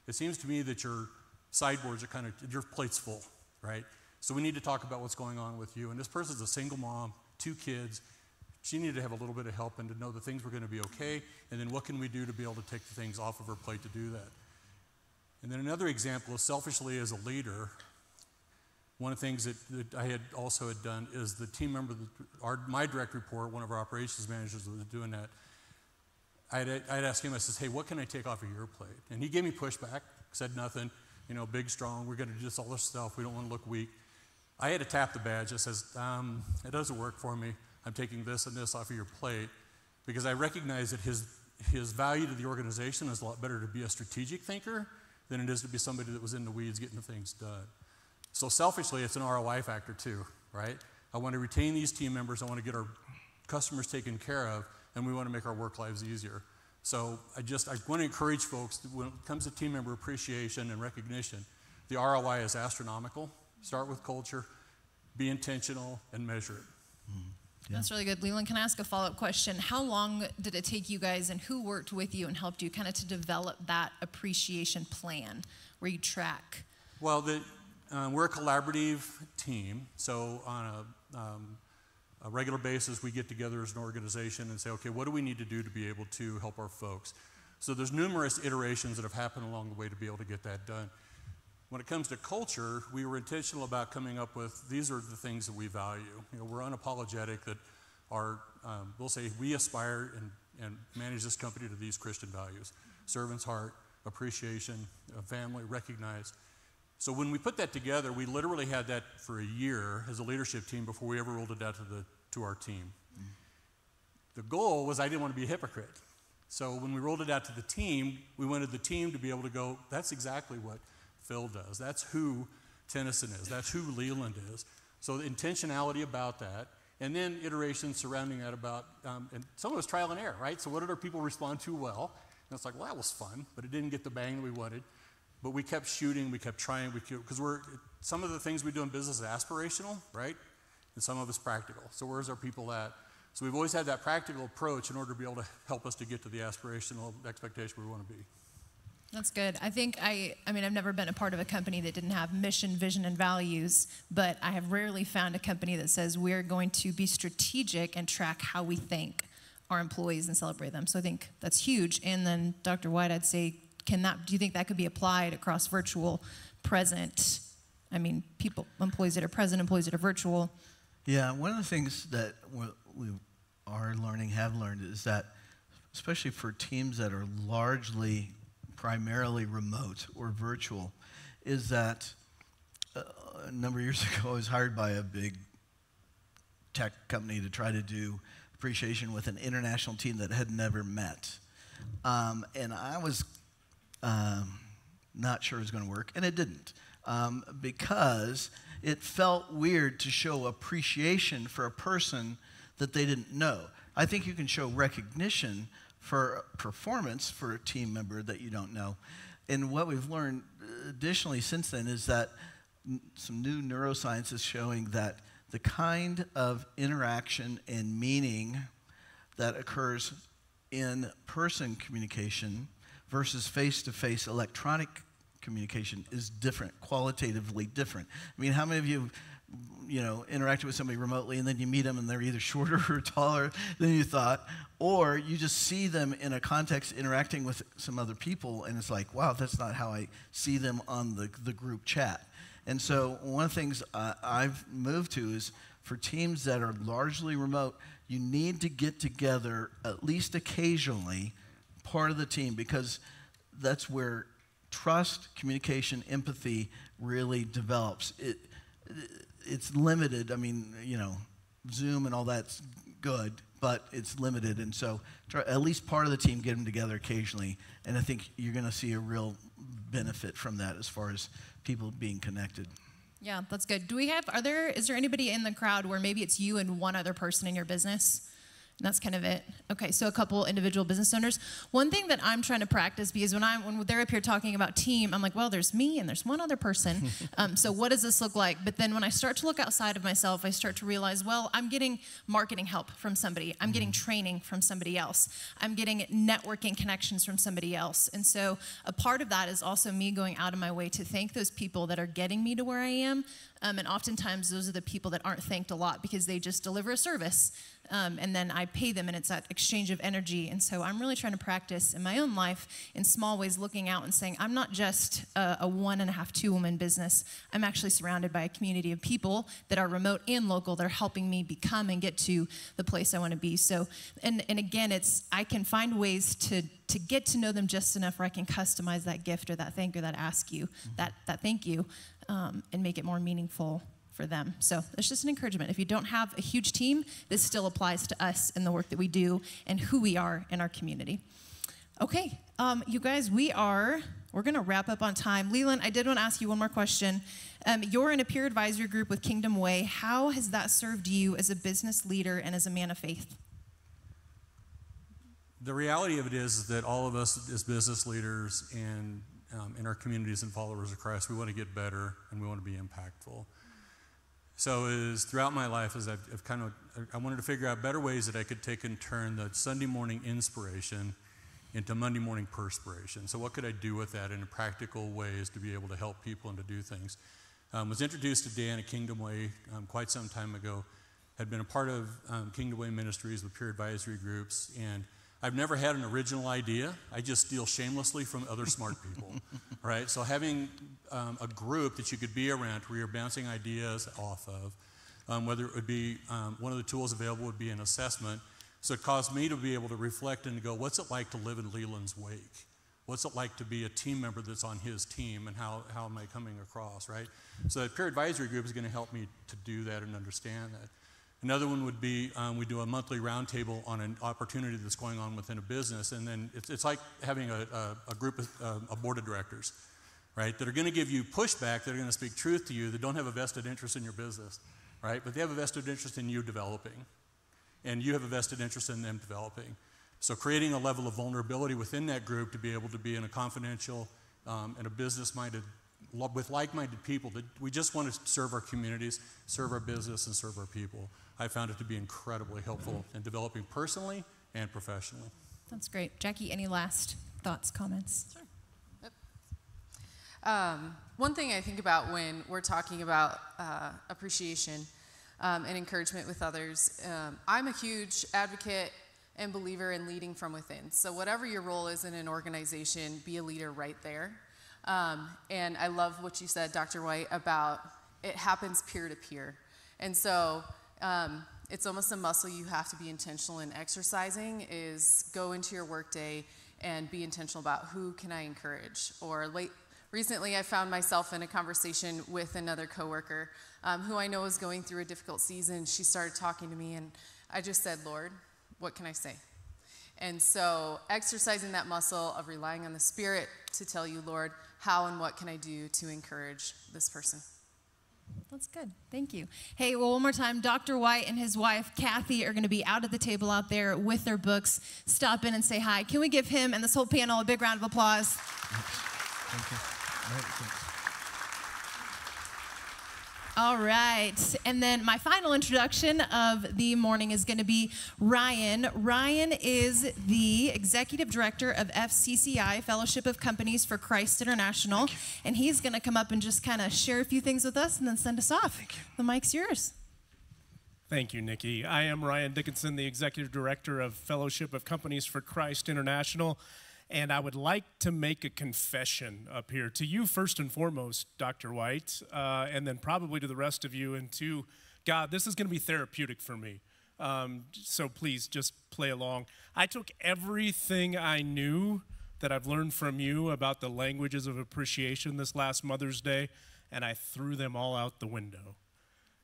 It seems to me that your sideboards are your plate's full, right? So we need to talk about what's going on with you. And this person's a single mom, 2 kids. She needed to have a little bit of help and to know that things were going to be okay. And then what can we do to be able to take the things off of her plate to do that? And then another example is selfishly as a leader, one of the things that I had also done is the team member, my direct report, one of our operations managers was doing that. I'd ask him, I says, hey, what can I take off of your plate? And he gave me pushback, said nothing, you know, big, strong, we're going to do this, all this stuff, we don't want to look weak. I had to tap the badge that says, it doesn't work for me. I'm taking this and this off of your plate because I recognize that his value to the organization is a lot better to be a strategic thinker than it is to be somebody that was in the weeds getting the things done. So selfishly, it's an ROI factor too, right? I want to retain these team members, I want to get our customers taken care of, and we want to make our work lives easier. So I want to encourage folks that when it comes to team member appreciation and recognition, the ROI is astronomical. Start with culture, be intentional, and measure it. Yeah. That's really good. Leland, can I ask a follow-up question? How long did it take you guys, and who worked with you and helped you kind of to develop that appreciation plan where you track? Well, we're a collaborative team, so on a regular basis, we get together as an organization and say, okay, what do we need to do to be able to help our folks? So there's numerous iterations that have happened along the way to be able to get that done. When it comes to culture, we were intentional about coming up with, these are the things that we value. You know, we're unapologetic that we'll say we aspire and manage this company to these Christian values. Servant's heart, appreciation, family, recognize. So when we put that together, we literally had that for a year as a leadership team before we ever rolled it out to our team. The goal was I didn't want to be a hypocrite. So when we rolled it out to the team, we wanted the team to be able to go, that's exactly what Phil does. That's who Tennyson is. That's who Leland is. So the intentionality about that, and then iterations surrounding that about, and some of it was trial and error, right? So what did our people respond to well? And it's like, well, that was fun, but it didn't get the bang that we wanted. But we kept shooting, we kept trying, because some of the things we do in business is aspirational, right? And some of it's practical. So where's our people at? So we've always had that practical approach in order to be able to help us to get to the aspirational expectation we want to be. That's good. I think I've never been a part of a company that didn't have mission, vision, and values, but I have rarely found a company that says we're going to be strategic and track how we thank our employees and celebrate them. So I think that's huge. And then, Dr. White, I'd say, do you think that could be applied across virtual, present? I mean, employees that are present, employees that are virtual. Yeah, one of the things that we have learned is that, especially for teams that are primarily remote or virtual, is that a number of years ago I was hired by a big tech company to try to do appreciation with an international team that had never met. And I was not sure it was going to work, and it didn't, because it felt weird to show appreciation for a person that they didn't know. I think you can show recognition for performance for a team member that you don't know. And what we've learned additionally since then is that some new neuroscience is showing that the kind of interaction and meaning that occurs in person communication versus face-to-face electronic communication is different, qualitatively different. I mean, how many of you interacted with somebody remotely and then you meet them and they're either shorter or taller than you thought, or you just see them in a context interacting with some other people and it's like, wow, that's not how I see them on the group chat. And so one of the things I've moved to is for teams that are largely remote, you need to get together at least occasionally, part of the team, because that's where trust, communication, empathy really develops. It's limited. I mean, Zoom and all that's good, but it's limited. And so at least part of the team, get them together occasionally. And I think you're going to see a real benefit from that as far as people being connected. Yeah, that's good. Is there anybody in the crowd where maybe it's you and one other person in your business? And that's kind of it. Okay, so a couple individual business owners. One thing that I'm trying to practice, because when they're up here talking about team, I'm like, well, there's me and there's one other person. So what does this look like? But then when I start to look outside of myself, I start to realize, well, I'm getting marketing help from somebody. I'm getting training from somebody else. I'm getting networking connections from somebody else. And so a part of that is also me going out of my way to thank those people that are getting me to where I am. And oftentimes those are the people that aren't thanked a lot because they just deliver a service. And then I pay them, and it's that exchange of energy. And so I'm really trying to practice in my own life in small ways, looking out and saying, I'm not just a 1.5, 2-woman business. I'm actually surrounded by a community of people that are remote and local that are helping me become and get to the place I want to be. So, and again, I can find ways to get to know them just enough where I can customize that gift or that thank you or that ask you, that thank you, and make it more meaningful for them. So it's just an encouragement. If you don't have a huge team, this still applies to us and the work that we do and who we are in our community. Okay, you guys, we're going to wrap up on time. Leland, I did want to ask you one more question. You're in a peer advisory group with Kingdom Way. How has that served you as a business leader and as a man of faith? The reality of it is that all of us as business leaders and in our communities and followers of Christ, we want to get better and we want to be impactful. So as throughout my life, as I wanted to figure out better ways that I could take and turn the Sunday morning inspiration into Monday morning perspiration. So what could I do with that in practical ways to be able to help people and to do things? Was introduced to Dan at Kingdom Way quite some time ago. Had been a part of Kingdom Way Ministries with peer advisory groups, and I've never had an original idea. I just steal shamelessly from other smart people, right? So having a group that you could be around where you're bouncing ideas off of, whether it would be one of the tools available would be an assessment. So it caused me to be able to reflect and to go, what's it like to live in Leland's wake? What's it like to be a team member that's on his team, and how am I coming across, right? So that peer advisory group is going to help me to do that and understand that. Another one would be we do a monthly roundtable on an opportunity that's going on within a business, and then it's like having a group of a board of directors, right, that are going to give you pushback, that are going to speak truth to you, that don't have a vested interest in your business, right, but they have a vested interest in you developing, and you have a vested interest in them developing. So creating a level of vulnerability within that group to be able to be in a confidential and a business-minded, with like-minded people that we just want to serve our communities, serve our business, and serve our people. I found it to be incredibly helpful in developing personally and professionally. That's great. Jackie, any last thoughts, comments? Sure. Yep. One thing I think about when we're talking about appreciation and encouragement with others, I'm a huge advocate and believer in leading from within. So whatever your role is in an organization, be a leader right there. And I love what you said, Dr. White, about it happens peer to peer. And so it's almost a muscle you have to be intentional in exercising, is go into your workday and be intentional about who can I encourage. Or recently I found myself in a conversation with another coworker who I know is going through a difficult season. She started talking to me and I just said, Lord, what can I say? And so exercising that muscle of relying on the Spirit to tell you, Lord, how and what can I do to encourage this person. That's good. Thank you. Hey, well, one more time, Dr. White and his wife, Kathy, are going to be out at the table out there with their books. Stop in and say hi. Can we give him and this whole panel a big round of applause? Thank you. Thanks. All right. And then my final introduction of the morning is going to be Ryan. Ryan is the executive director of FCCI, Fellowship of Companies for Christ International. And he's going to come up and just kind of share a few things with us and then send us off. Thank you. The mic's yours. Thank you, Nikki. I am Ryan Dickinson, the executive director of Fellowship of Companies for Christ International. And I would like to make a confession up here to you first and foremost, Dr. White, and then probably to the rest of you, and to God. This is going to be therapeutic for me, so please just play along. I took everything I knew that I've learned from you about the languages of appreciation this last Mother's Day, and I threw them all out the window.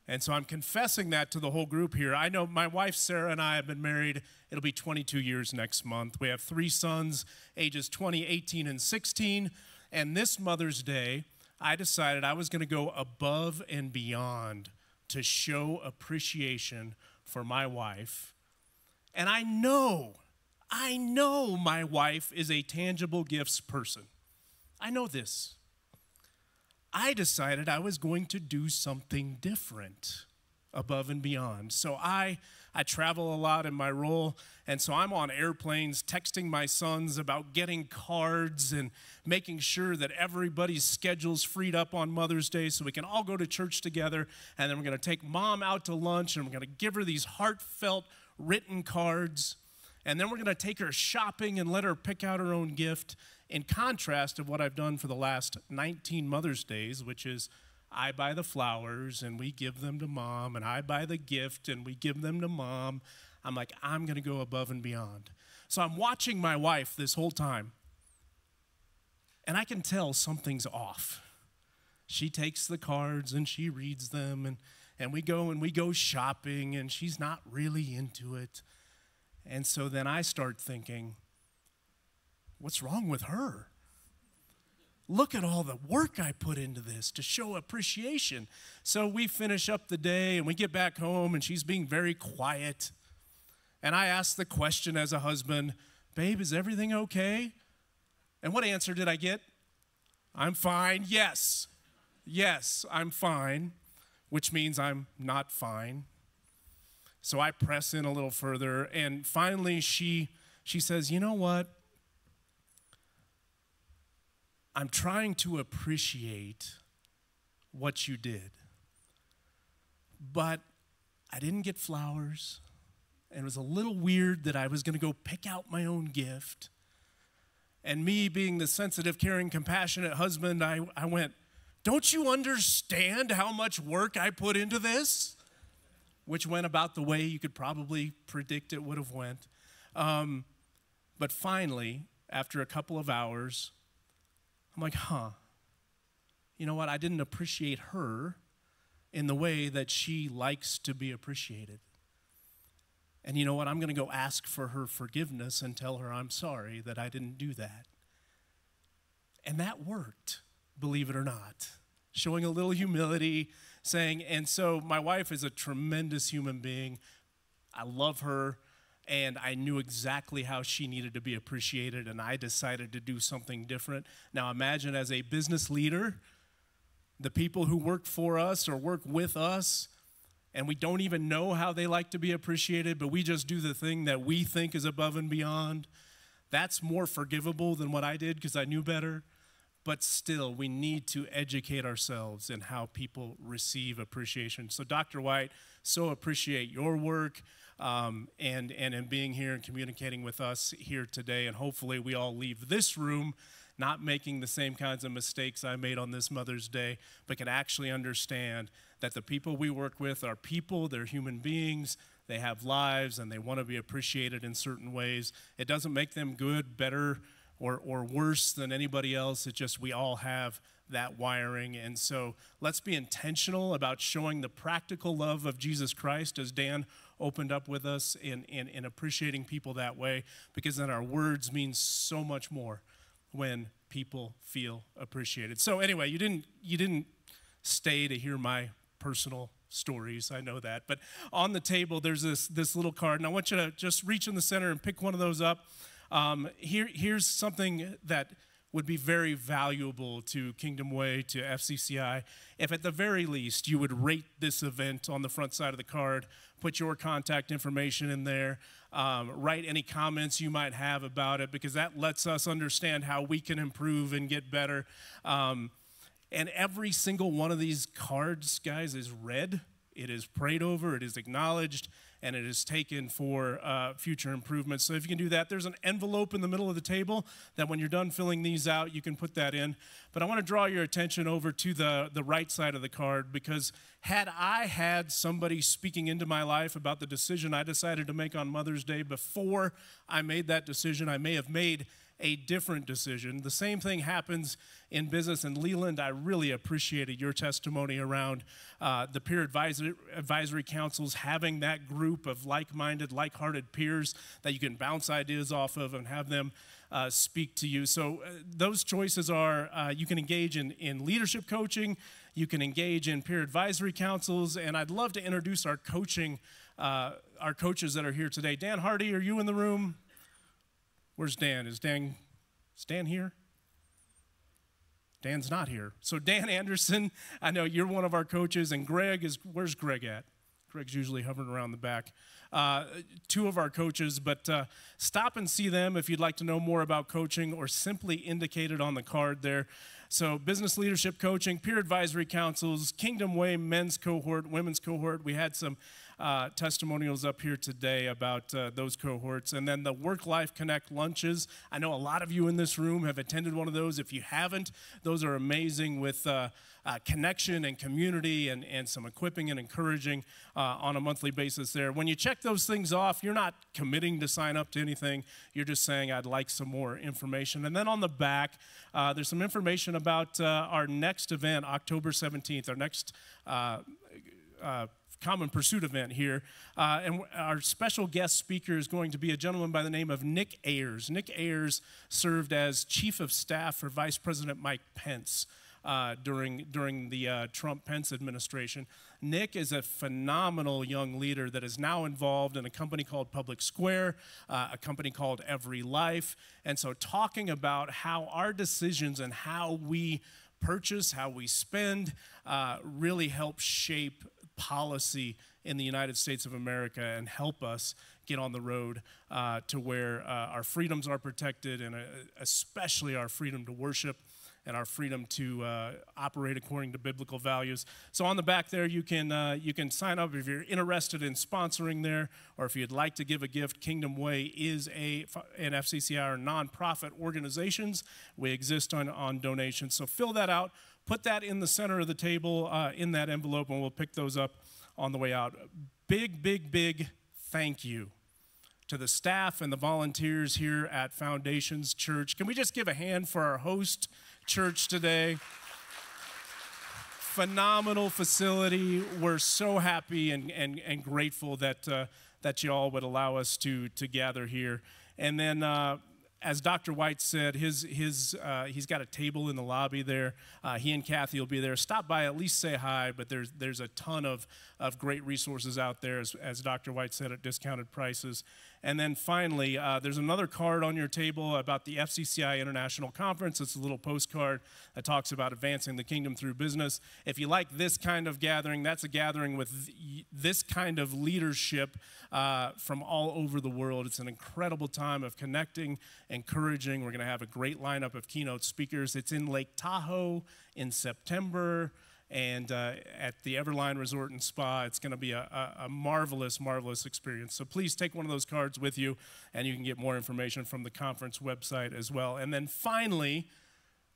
And so I'm confessing that to the whole group here. I know my wife, Sarah, and I have been married. It'll be 22 years next month. We have 3 sons, ages 20, 18, and 16. And this Mother's Day, I decided I was going to go above and beyond to show appreciation for my wife. And I know my wife is a tangible gifts person. I know this. I decided I was going to do something different above and beyond. So I travel a lot in my role, and so I'm on airplanes texting my sons about getting cards and making sure that everybody's schedule's freed up on Mother's Day so we can all go to church together, and then we're going to take Mom out to lunch, and we're going to give her these heartfelt written cards, and then we're going to take her shopping and let her pick out her own gift, in contrast of what I've done for the last 19 Mother's Days, which is I buy the flowers and we give them to Mom, and I buy the gift and we give them to Mom. I'm like, I'm going to go above and beyond. So I'm watching my wife this whole time, and I can tell something's off. She takes the cards and she reads them, and we go shopping, and she's not really into it. And so then I start thinking, what's wrong with her? Look at all the work I put into this to show appreciation. So we finish up the day and we get back home, and she's being very quiet. And I ask the question as a husband, babe, is everything okay? And what answer did I get? I'm fine. Yes, I'm fine, which means I'm not fine. So I press in a little further, and finally she says, you know what? I'm trying to appreciate what you did, but I didn't get flowers, and it was a little weird that I was going to go pick out my own gift. And me being the sensitive, caring, compassionate husband, I went, don't you understand how much work I put into this? Which went about the way you could probably predict it would have went. But finally, after a couple of hours, I'm like, you know what? I didn't appreciate her in the way that she likes to be appreciated. And you know what? I'm going to go ask for her forgiveness and tell her I'm sorry that I didn't do that. And that worked, believe it or not. Showing a little humility, saying, and so my wife is a tremendous human being. I love her. And I knew exactly how she needed to be appreciated, and I decided to do something different. Now imagine, as a business leader, the people who work for us or work with us, and we don't even know how they like to be appreciated, but we just do the thing that we think is above and beyond. That's more forgivable than what I did because I knew better. But still, we need to educate ourselves in how people receive appreciation. So Dr. White, so appreciate your work. And in being here and communicating with us here today, and hopefully we all leave this room not making the same kinds of mistakes I made on this Mother's Day, but can actually understand that the people we work with are people, they're human beings, they have lives, and they want to be appreciated in certain ways. It doesn't make them good, better, or worse than anybody else. It's just we all have that wiring. And so let's be intentional about showing the practical love of Jesus Christ, as Dan opened up with us, in appreciating people that way, because then our words mean so much more when people feel appreciated. So anyway, you didn't stay to hear my personal stories, I know that. But on the table, there's this little card, and I want you to just reach in the center and pick one of those up. Here's something that would be very valuable to Kingdom Way, to FCCI, if at the very least you would rate this event on the front side of the card, put your contact information in there, write any comments you might have about it, because that lets us understand how we can improve and get better. And every single one of these cards, guys, is read. It is prayed over, it is acknowledged, and it is taken for future improvements. So if you can do that, there's an envelope in the middle of the table that when you're done filling these out, you can put that in. But I want to draw your attention over to the right side of the card, because had I had somebody speaking into my life about the decision I decided to make on Mother's Day before I made that decision, I may have made a different decision. The same thing happens in business. And Leland, I really appreciated your testimony around the peer advisory councils, having that group of like-minded, like-hearted peers that you can bounce ideas off of and have them speak to you. So those choices are, you can engage in leadership coaching, you can engage in peer advisory councils, and I'd love to introduce our coaches that are here today. Dan Hardy, are you in the room? Where's Dan? Is Dan here? Dan's not here. So Dan Anderson, I know you're one of our coaches, and where's Greg at? Greg's usually hovering around the back. Two of our coaches, but stop and see them if you'd like to know more about coaching, or simply indicate it on the card there. So business leadership coaching, peer advisory councils, Kingdom Way men's cohort, women's cohort. We had some testimonials up here today about those cohorts. And then the Work-Life Connect lunches. I know a lot of you in this room have attended one of those. If you haven't, those are amazing with connection and community and some equipping and encouraging on a monthly basis there. When you check those things off, you're not committing to sign up to anything. You're just saying, I'd like some more information. And then on the back, there's some information about our next event, October 17th, our next Common Pursuit event here. And our special guest speaker is going to be a gentleman by the name of Nick Ayers. Nick Ayers served as Chief of Staff for Vice President Mike Pence during the Trump-Pence administration. Nick is a phenomenal young leader that is now involved in a company called Public Square, a company called Every Life. And so talking about how our decisions and how we purchase, how we spend, really help shape policy in the United States of America and help us get on the road to where our freedoms are protected, and especially our freedom to worship and our freedom to operate according to biblical values. So on the back there, you can sign up if you're interested in sponsoring there, or if you'd like to give a gift. Kingdom Way is an FCCI or nonprofit organizations. We exist on donations. So fill that out. Put that in the center of the table in that envelope, and we'll pick those up on the way out. Big, big, big thank you to the staff and the volunteers here at Foundations Church. Can we just give a hand for our host church today? Phenomenal facility. We're so happy and grateful that you all would allow us to gather here. And then as Dr. White said, he's got a table in the lobby there. He and Kathy will be there. Stop by, at least say hi, but there's a ton of great resources out there, as Dr. White said, at discounted prices. And then finally, there's another card on your table about the FCCI International Conference. It's a little postcard that talks about advancing the kingdom through business. If you like this kind of gathering, that's a gathering with this kind of leadership from all over the world. It's an incredible time of connecting, encouraging. We're going to have a great lineup of keynote speakers. It's in Lake Tahoe in September, and at the Everline Resort and Spa. It's going to be a marvelous, marvelous experience. So please take one of those cards with you, and you can get more information from the conference website as well. And then finally,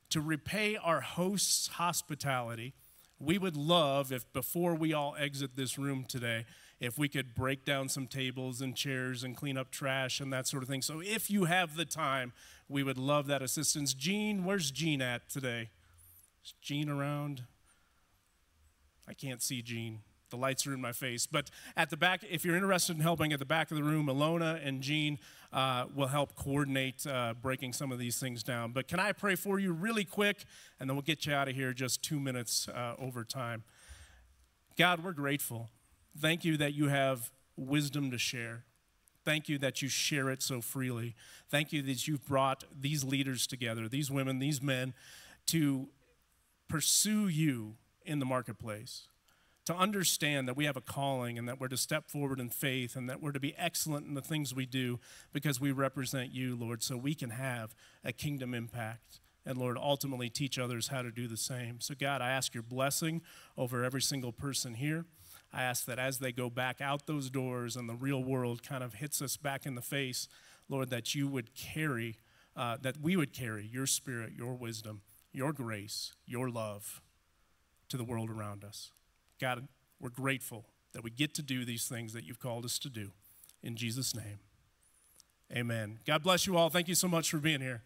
to repay our hosts' hospitality, we would love if before we all exit this room today, if we could break down some tables and chairs and clean up trash and that sort of thing. So if you have the time, we would love that assistance. Gene, where's Gene at today? Is Gene around? I can't see Gene. The lights are in my face. But at the back, if you're interested in helping, at the back of the room, Alona and Jean will help coordinate breaking some of these things down. But can I pray for you really quick, and then we'll get you out of here just 2 minutes over time. God, we're grateful. Thank you that you have wisdom to share. Thank you that you share it so freely. Thank you that you've brought these leaders together, these women, these men, to pursue you in the marketplace, to understand that we have a calling and that we're to step forward in faith and that we're to be excellent in the things we do because we represent you, Lord, so we can have a kingdom impact and, Lord, ultimately teach others how to do the same. So, God, I ask your blessing over every single person here. I ask that as they go back out those doors and the real world kind of hits us back in the face, Lord, that you would carry, that we would carry your spirit, your wisdom, your grace, your love to the world around us. God, we're grateful that we get to do these things that you've called us to do. In Jesus' name, amen. God bless you all. Thank you so much for being here.